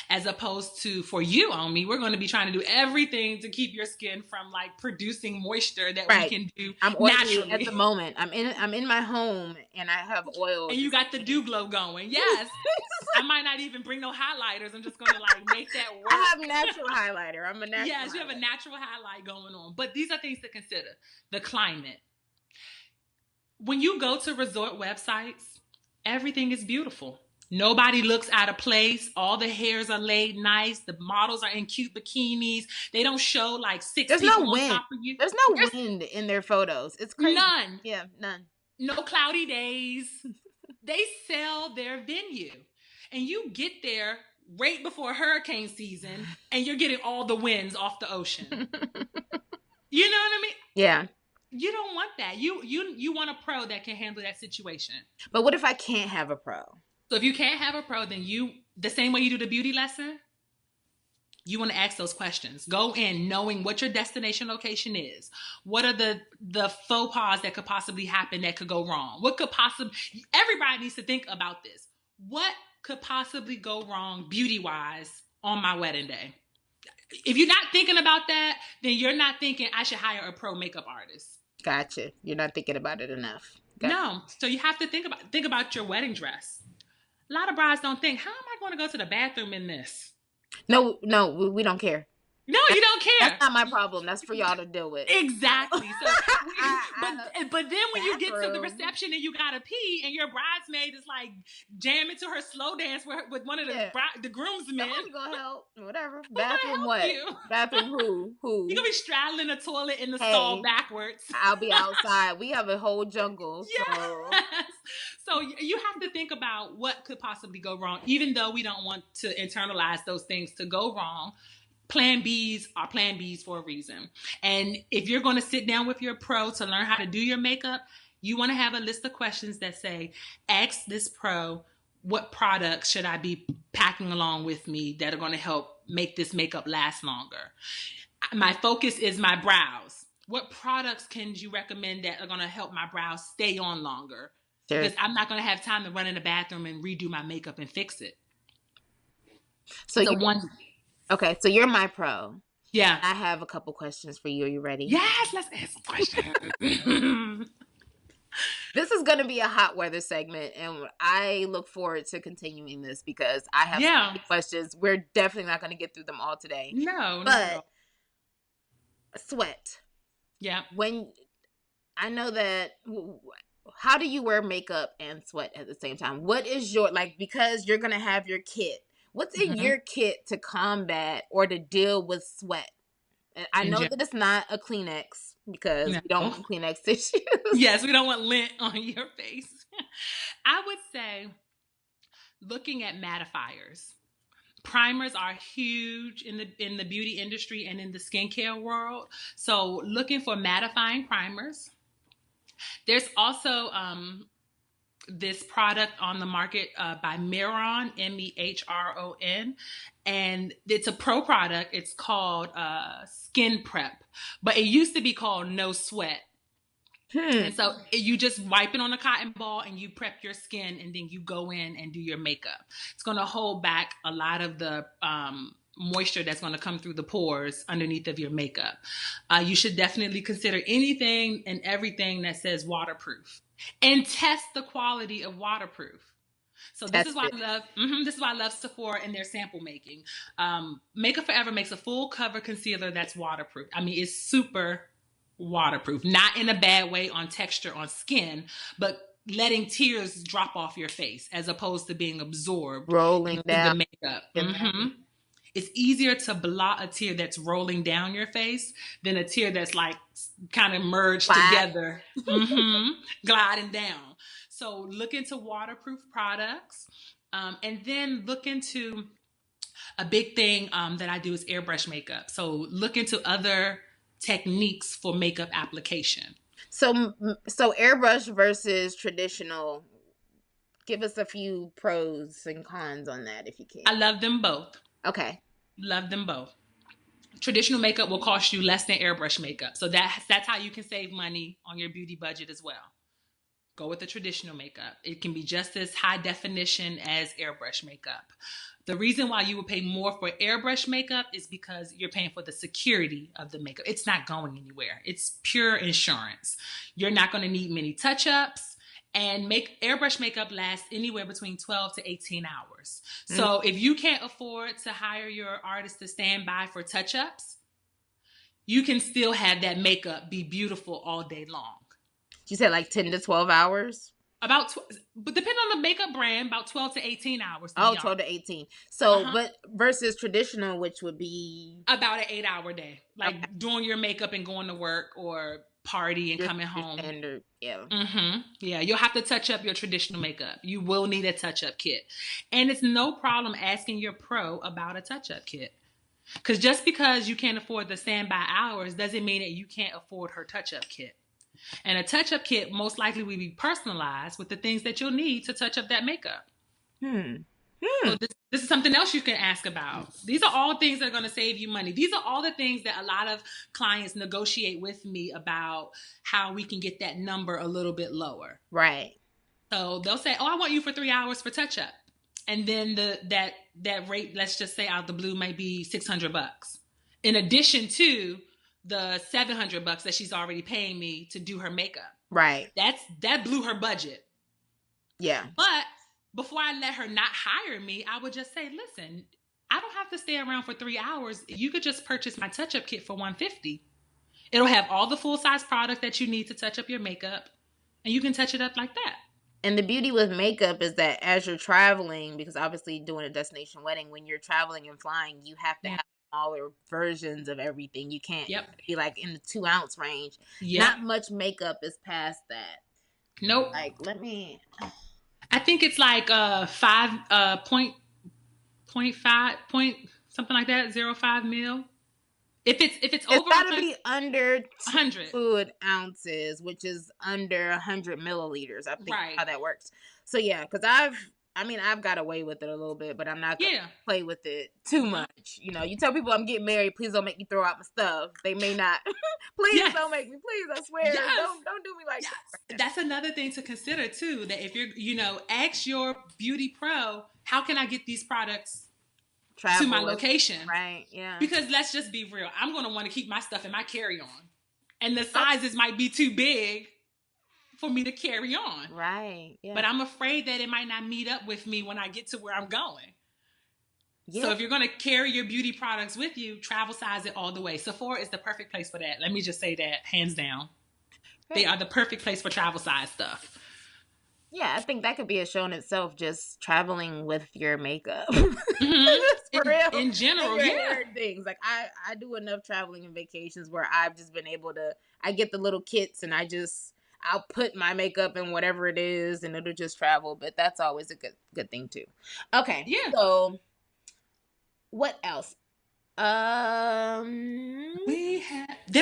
As opposed to for you, Omi, we're going to be trying to do everything to keep your skin from like producing moisture that we can do naturally. At the moment. I'm in my home and I have oil. And you got the dew glow going. Yes. I might not even bring no highlighters. I'm just going to like make that work. I have natural highlighter. I'm a natural. Yes, you have a natural highlight going on. But these are things to consider. The climate. When you go to resort websites, everything is beautiful. Nobody looks out of place. All the hairs are laid nice. The models are in cute bikinis. They don't show like six people on top of you. There's no wind in their photos. It's crazy. None. Yeah, none. No cloudy days. They sell their venue. And you get there right before hurricane season and you're getting all the winds off the ocean. You know what I mean? Yeah. You don't want that. You want a pro that can handle that situation. But what if I can't have a pro? So if you can't have a pro, then the same way you do the beauty lesson, You want to ask those questions. Go in knowing what your destination location is. What are the faux pas that could possibly happen that could go wrong? What could possibly, everybody needs to think about this. What could possibly go wrong beauty-wise on my wedding day? If you're not thinking about that, then you're not thinking I should hire a pro makeup artist. Gotcha. You're not thinking about it enough. Gotcha. No. So you have to think about your wedding dress. A lot of brides don't think, how am I going to go to the bathroom in this? No, we don't care. No, you don't care. That's not my problem. That's for y'all to deal with. Exactly. So, but then when you get to the reception and you gotta pee, and your bridesmaid is like jamming to her slow dance with one of the groomsmen, who's gonna help? Whatever. Bathroom what? Bathroom who? You gonna be straddling the toilet in the stall backwards. I'll be outside. We have a whole jungle. Yes. So you have to think about what could possibly go wrong, even though we don't want to internalize those things to go wrong. Plan Bs are Plan Bs for a reason. And if you're going to sit down with your pro to learn how to do your makeup, you want to have a list of questions that say, ask this pro, what products should I be packing along with me that are going to help make this makeup last longer? My focus is my brows. What products can you recommend that are going to help my brows stay on longer? Sure. Because I'm not going to have time to run in the bathroom and redo my makeup and fix it. Okay, so you're my pro. Yeah. I have a couple questions for you. Are you ready? Yes, let's ask questions. This is going to be a hot weather segment, and I look forward to continuing this because I have so many questions. We're definitely not going to get through them all today. But sweat. Yeah. I know that, how do you wear makeup and sweat at the same time? What is your, because you're going to have your kit. What's in your kit to combat or to deal with sweat? And I know that it's not a Kleenex because we don't want Kleenex tissues. Yes, we don't want lint on your face. I would say looking at mattifiers. Primers are huge in the beauty industry and in the skincare world. So looking for mattifying primers. There's also this product on the market by Mehron, Mehron, and it's a pro product. It's called Skin Prep, but it used to be called No Sweat. And so you just wipe it on a cotton ball and you prep your skin, and then you go in and do your makeup. It's going to hold back a lot of the moisture that's going to come through the pores underneath of your makeup. You should definitely consider anything and everything that says waterproof. And test the quality of waterproof. So this is why I love Sephora and their sample making. Makeup Forever makes a full cover concealer that's waterproof. I mean, it's super waterproof, not in a bad way on texture on skin, but letting tears drop off your face as opposed to being absorbed, rolling down the makeup. It's easier to blot a tear that's rolling down your face than a tear that's like kind of merged together, gliding down. So look into waterproof products, and then look into a big thing that I do is airbrush makeup. So look into other techniques for makeup application. So airbrush versus traditional. Give us a few pros and cons on that if you can. I love them both. Okay. Love them both. Traditional makeup will cost you less than airbrush makeup. So that's how you can save money on your beauty budget as well. Go with the traditional makeup. It can be just as high definition as airbrush makeup. The reason why you would pay more for airbrush makeup is because you're paying for the security of the makeup. It's not going anywhere. It's pure insurance. You're not going to need many touch-ups. And airbrush makeup lasts anywhere between 12 to 18 hours. So if you can't afford to hire your artist to stand by for touch-ups, you can still have that makeup be beautiful all day long. You said like 10 to 12 hours? But depending on the makeup brand, about 12 to 18 hours. 12 to 18. So, but versus traditional, which would be? About an 8-hour day. Like doing your makeup and going to work or party and coming home. Standard, yeah. Yeah, you'll have to touch up your traditional makeup. You will need a touch-up kit. And it's no problem asking your pro about a touch-up kit. Because just because you can't afford the standby hours doesn't mean that you can't afford her touch-up kit. And a touch-up kit most likely will be personalized with the things that you'll need to touch up that makeup. So this is something else you can ask about. These are all things that are going to save you money. These are all the things that a lot of clients negotiate with me about how we can get that number a little bit lower. Right. So they'll say, "Oh, I want you for 3 hours for touch up," and then that rate, let's just say out the blue, might be $600, in addition to the $700 that she's already paying me to do her makeup. Right. That blew her budget. Yeah. But before I let her not hire me, I would just say, "Listen, I don't have to stay around for 3 hours. You could just purchase my touch-up kit for $150. It'll have all the full-size product that you need to touch up your makeup, and you can touch it up like that." And the beauty with makeup is that as you're traveling, because obviously doing a destination wedding, when you're traveling and flying, you have to have smaller versions of everything. You can't be like in the 2-ounce range. Yep. Not much makeup is past that. Nope. Like, I think it's like 5 point something like that, 0.5 mil. If it's over, it's gotta be under 100 fluid ounces, which is under 100 milliliters. I think how that works. So yeah, because I've got away with it a little bit, but I'm not gonna play with it too much. You know, you tell people I'm getting married, please don't make me throw out my stuff. They may not. Please don't make me. Please, I swear. Don't do me like that. That's another thing to consider too. That if you're, ask your beauty pro, how can I get these products to my location? Right, yeah. Because let's just be real. I'm going to want to keep my stuff in my carry-on. And the sizes might be too big for me to carry on. Right, yeah. But I'm afraid that it might not meet up with me when I get to where I'm going. Yeah. So if you're going to carry your beauty products with you, travel size it all the way. Sephora is the perfect place for that. Let me just say that, hands down. Right. They are the perfect place for travel size stuff. Yeah, I think that could be a show in itself, just traveling with your makeup. For real. In general, things. Like, I do enough traveling and vacations where I've just been able to, I get the little kits and I'll put my makeup in whatever it is and it'll just travel. But that's always a good thing too. Okay. Yeah. So, what else? There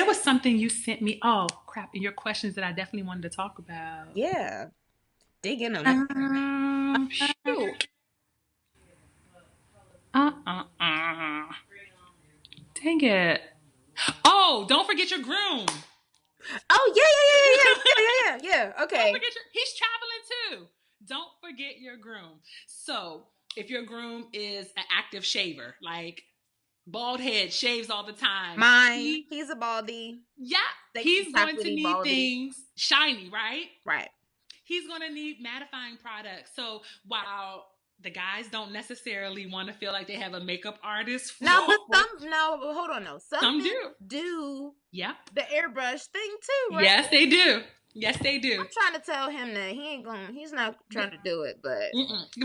was something you sent me. Oh, crap. In your questions that I definitely wanted to talk about. Yeah. Dig in on it. Shoot. Dang it. Oh, don't forget your groom. Oh, yeah. Okay. He's traveling too. Don't forget your groom. So, if your groom is an active shaver, like bald head, shaves all the time. He's a baldy. Yeah. He's going to need things shiny, right? Right. He's going to need mattifying products. So while the guys don't necessarily want to feel like they have a makeup artist. Hold on. Some do. Yep. The airbrush thing too, right? Yes, they do. I'm trying to tell him that he's not trying to do it, but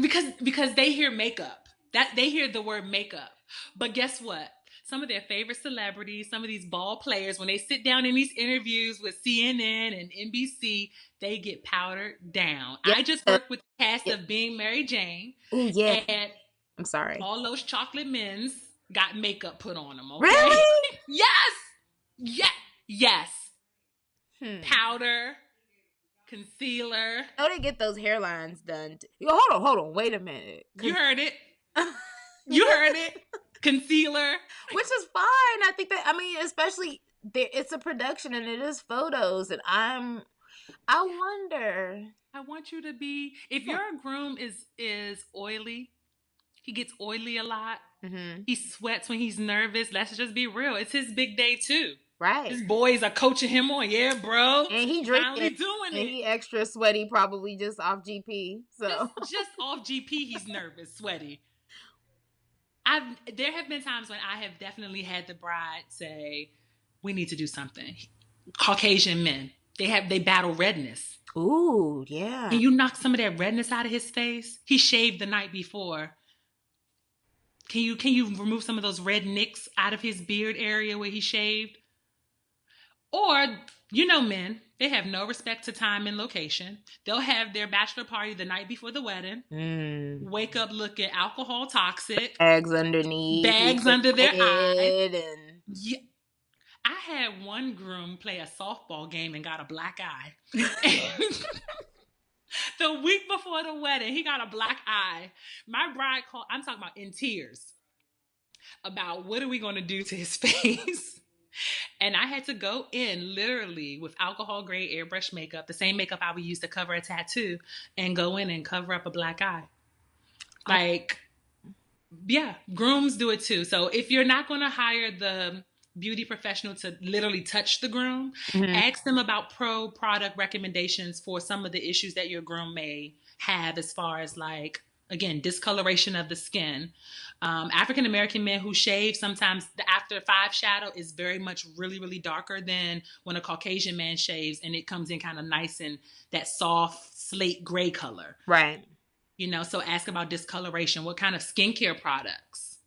because they hear makeup. That they hear the word makeup. But guess what? Some of their favorite celebrities, some of these ball players, when they sit down in these interviews with CNN and NBC, they get powdered down. Yep. I just worked with the cast of Being Mary Jane. Ooh, yeah. And I'm sorry. All those chocolate men's got makeup put on them. Okay? Really? Yes. Powder, concealer. Oh, they get those hairlines done. Hold on. Wait a minute. You heard it. You heard it. Concealer, which is fine. I think that, especially it's a production and it is photos, and I wonder. I want you to be, if your groom is oily, he gets oily a lot. Mm-hmm. He sweats when he's nervous. Let's just be real. It's his big day too. Right. His boys are coaching him on, yeah, bro. And he drinking. Finally doing it. He extra sweaty, probably just off GP. So just off GP, he's nervous, sweaty. There have been times when I have definitely had the bride say, "We need to do something." Caucasian men, they battle redness. Ooh, yeah. Can you knock some of that redness out of his face? He shaved the night before. Can you remove some of those red nicks out of his beard area where he shaved? Or, men, they have no respect to time and location. They'll have their bachelor party the night before the wedding. Wake up looking alcohol toxic. Bags underneath. Bags under their eyes. And... Yeah. I had one groom play a softball game and got a black eye. The week before the wedding, he got a black eye. My bride called, I'm talking about in tears, about what are we going to do to his face. And I had to go in literally with alcohol grade airbrush makeup, the same makeup I would use to cover a tattoo, and go in and cover up a black eye. Like, yeah, grooms do it too. So if you're not going to hire the beauty professional to literally touch the groom, ask them about pro product recommendations for some of the issues that your groom may have, as far as, like, again, discoloration of the skin. African American men who shave, sometimes the after 5 shadow is very much really, really darker than when a Caucasian man shaves, and it comes in kind of nice and that soft slate gray color. Right. You know, so ask about discoloration. What kind of skincare products,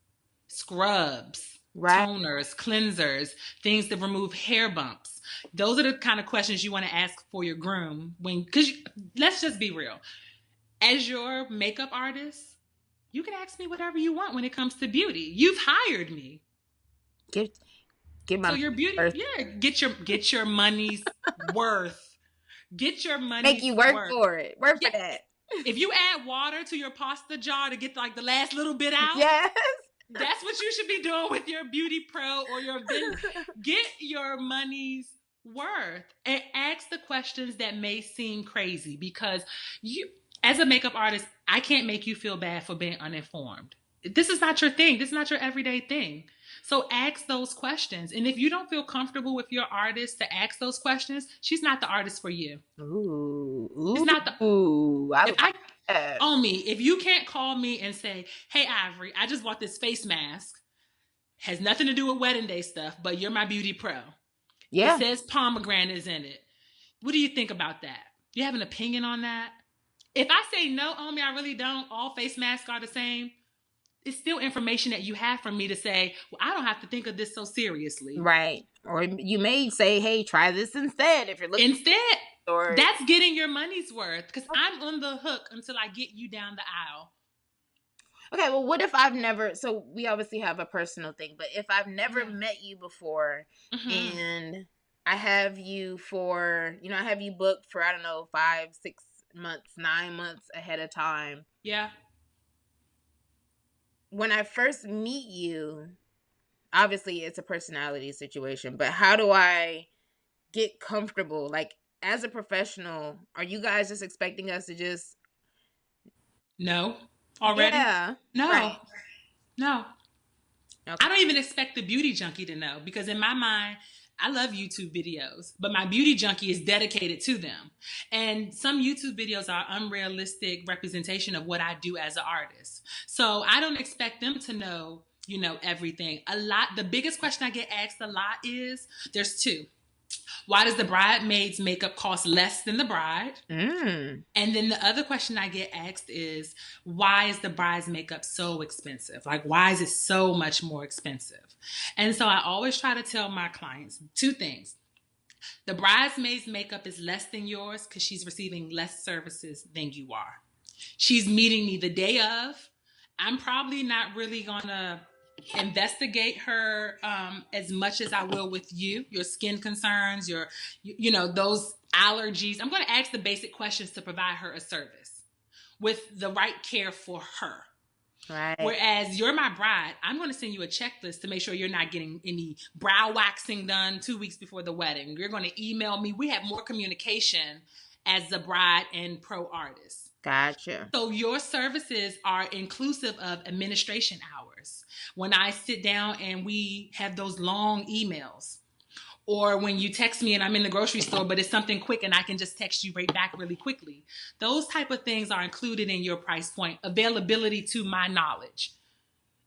scrubs, Right. toners, cleansers, things that remove hair bumps. Those are the kind of questions you want to ask for your groom because let's just be real. As your makeup artist, you can ask me whatever you want when it comes to beauty. You've hired me. Get my So your beauty, get your money's worth. Get your money's make you work worth. for it. Work for that. If you add water to your pasta jar to get like the last little bit out, yes, that's what you should be doing with your beauty pro or your get your money's worth and ask the questions that may seem crazy, because you, as a makeup artist, I can't make you feel bad for being uninformed. This is not your thing. This is not your everyday thing. So ask those questions. And if you don't feel comfortable with your artist to ask those questions, she's not the artist for you. Ooh. It's not the. Ooh. On me, if you can't call me and say, hey, Ivory, I just bought this face mask. Has nothing to do with wedding day stuff, but you're my beauty pro. Yeah. It says pomegranates in it. What do you think about that? Do you have an opinion on that? If I say no, Omi, I really don't, all face masks are the same, it's still information that you have from me to say, well, I don't have to think of this so seriously. Right. Or you may say, hey, try this instead if you're looking. Instead, that's getting your money's worth, because I'm on the hook until I get you down the aisle. Okay, well, what if I've never, so we obviously have a personal thing, but if I've never met you before and I have you for, I have you booked for, I don't know, 5, 6 months, 9 months ahead of time. Yeah. When I first meet you, obviously it's a personality situation, but how do I get comfortable? Like, as a professional, are you guys just expecting us to just... No. Already? Yeah. No. Right. No. Okay. I don't even expect the beauty junkie to know, because in my mind, I love YouTube videos, but my beauty junkie is dedicated to them. And some YouTube videos are unrealistic representation of what I do as an artist. So I don't expect them to know, everything. The biggest question I get asked a lot is, there's 2. Why does the bridesmaid's makeup cost less than the bride? And then the other question I get asked is, why is the bride's makeup so expensive? Like, why is it so much more expensive? And so I always try to tell my clients 2 things. The bridesmaid's makeup is less than yours because she's receiving less services than you are. She's meeting me the day of. I'm probably not really going to investigate her as much as I will with you, your skin concerns, your, those allergies. I'm going to ask the basic questions to provide her a service with the right care for her. Right. Whereas you're my bride, I'm going to send you a checklist to make sure you're not getting any brow waxing done 2 weeks before the wedding. You're going to email me. We have more communication as the bride and pro artist. Gotcha. So your services are inclusive of administration hours. When I sit down and we have those long emails, or when you text me and I'm in the grocery store, but it's something quick and I can just text you right back really quickly. Those type of things are included in your price point. Availability to my knowledge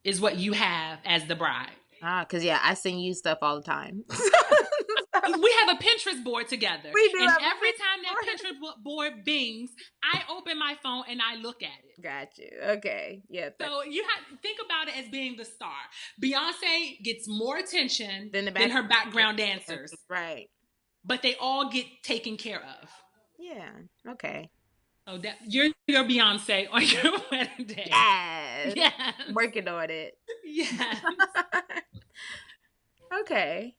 is what you have as the bride. Because I send you stuff all the time. We have a Pinterest board together. We do. And every time that Pinterest board bings, I open my phone and I look at it. Got you. Okay. Yeah. So you have to think about it as being the star. Beyonce gets more attention than her background dancers. Right. But they all get taken care of. Yeah. Okay. So that you're Beyonce on your wedding day. Yes. Yes. Working on it. Yes. Okay.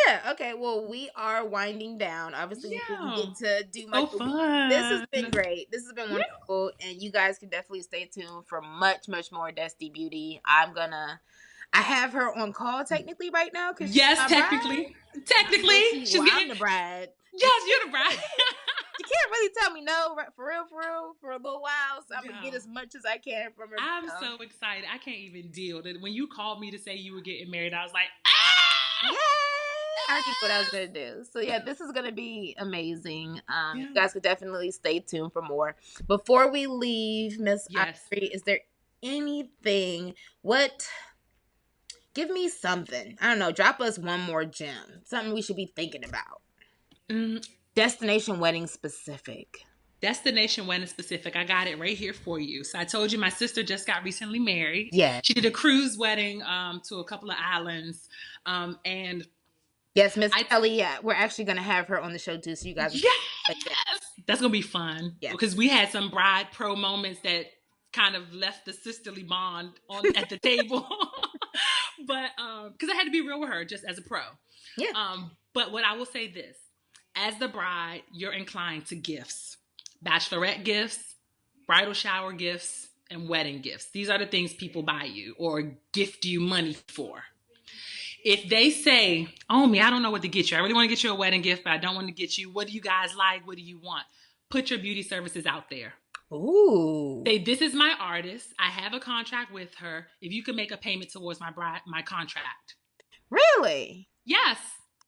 Yeah, okay. Well, we are winding down. Obviously, we didn't Yeah. get to do much. So This has fun. been great. This has been Yeah. wonderful. And you guys can definitely stay tuned for much, much more Desti Beauty. I have her on call technically right now because she's Yes, my bride. technically. Technically, she's I'm getting. the bride. Yes, you're the bride. She can't really tell me no, right, for real, for a little while. So I'm going to get Yeah. as much as I can from her. I'm so excited. I can't even deal that when you called me to say you were getting married, I was like, Yay! ah! I already knew what I was gonna do. So yeah, this is gonna be amazing. You Yeah. guys could definitely stay tuned for more. Before we leave, Miss Yes. Ivory, is there anything? What? Give me something. I don't know. Drop us one more gem. Something we should be thinking about. Mm, Destination wedding specific. Destination wedding specific. I got it right here for you. So I told you my sister just got recently married. Yeah. She did a cruise wedding to a couple of islands. And yes, Miss Kelly, yeah, we're actually gonna have her on the show too. So you guys, yes, that's gonna be fun. Yeah, because we had some bride pro moments that kind of left the sisterly bond on at the table. But because I had to be real with her just as a pro. Yeah. But what I will say this, as the bride, you're inclined to gifts, bachelorette gifts, bridal shower gifts, and wedding gifts. These are the things people buy you or gift you money for. If they say, oh, me, I don't know what to get you. I really want to get you a wedding gift, but I don't want to get you. What do you guys like? What do you want? Put your beauty services out there. Ooh. Say, this is my artist. I have a contract with her. If you could make a payment towards my contract. Really? Yes.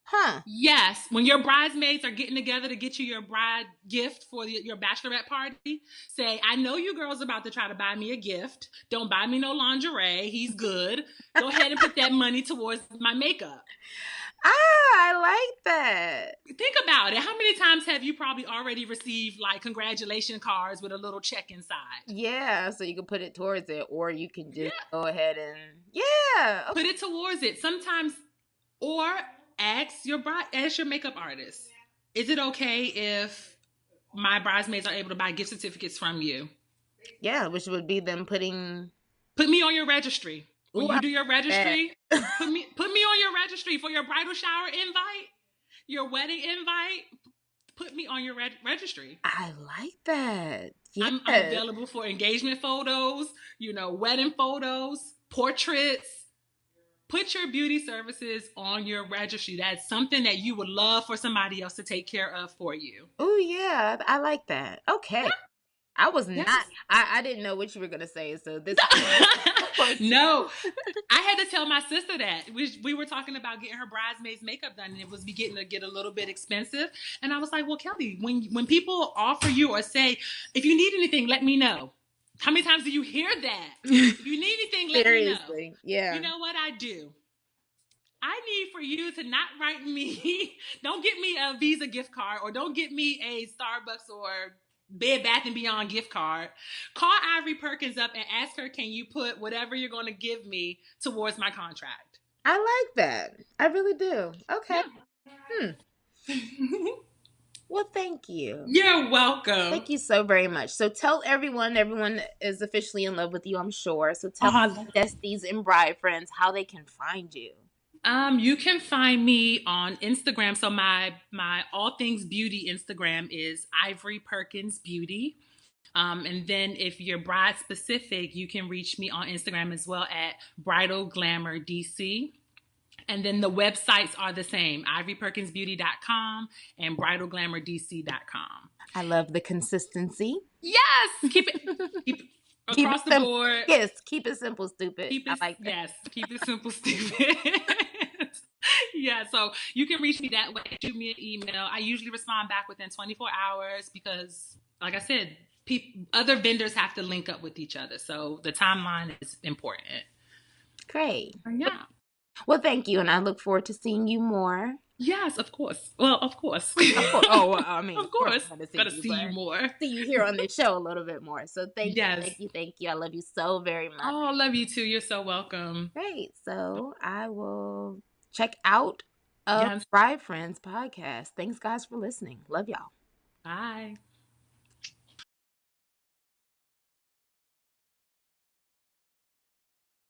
Huh. Yes. When your bridesmaids are getting together to get you your bride gift for your bachelorette party, say, I know you girls are about to try to buy me a gift. Don't buy me no lingerie. He's good. Go ahead and put that money towards my makeup. I like that. Think about it. How many times have you probably already received like congratulation cards with a little check inside? Yeah, so you can put it towards it, or you can just go ahead and okay. Put it towards it. Sometimes, or ask your makeup artist, is it okay if my bridesmaids are able to buy gift certificates from you? Yeah, which would be them put me on your registry. When you do your registry, put me on your registry for your bridal shower invite, your wedding invite. Put me on your registry. I like that. Yes. I'm available for engagement photos, wedding photos, portraits. Put your beauty services on your registry. That's something that you would love for somebody else to take care of for you. Oh yeah, I like that. Okay. Yeah. I was not. I didn't know what you were gonna say. So this. No, I had to tell my sister that we were talking about getting her bridesmaids makeup done, and it was beginning to get a little bit expensive. And I was like, "Well, Kelly, when people offer you or say, if you need anything, let me know." How many times do you hear that? If you need anything, let me know. Yeah. You know what I do? I need for you to not write me. Don't get me a Visa gift card, or don't get me a Starbucks or Bed Bath & Beyond gift card. Call Ivory Perkins up and ask her, can you put whatever you're going to give me towards my contract? I like that. I really do. Okay. Yeah. Well, thank you. You're welcome. Thank you so very much. So tell everyone is officially in love with you, I'm sure. So tell Destis and bride friends how they can find you. You can find me on Instagram. So my all things beauty Instagram is Ivory Perkins Beauty. And then if you're bride specific, you can reach me on Instagram as well at Bridal Glamour DC. And then the websites are the same, ivoryperkinsbeauty.com and bridalglamourdc.com. I love the consistency. Yes, keep it across the board. Yes, keep it simple, stupid. I like that. Yes, keep it simple, stupid. Yeah, so you can reach me that way. Shoot me an email. I usually respond back within 24 hours because, like I said, other vendors have to link up with each other. So the timeline is important. Great. Yeah. Well, thank you, and I look forward to seeing you more. Yes, of course. Well, of course. Oh, well, I mean, of course. Gotta see you more. See you here on the show a little bit more. So thank you. I love you so very much. Oh, I love you too. You're so welcome. Great. So I will check out Bride Friends podcast. Thanks, guys, for listening. Love y'all. Bye.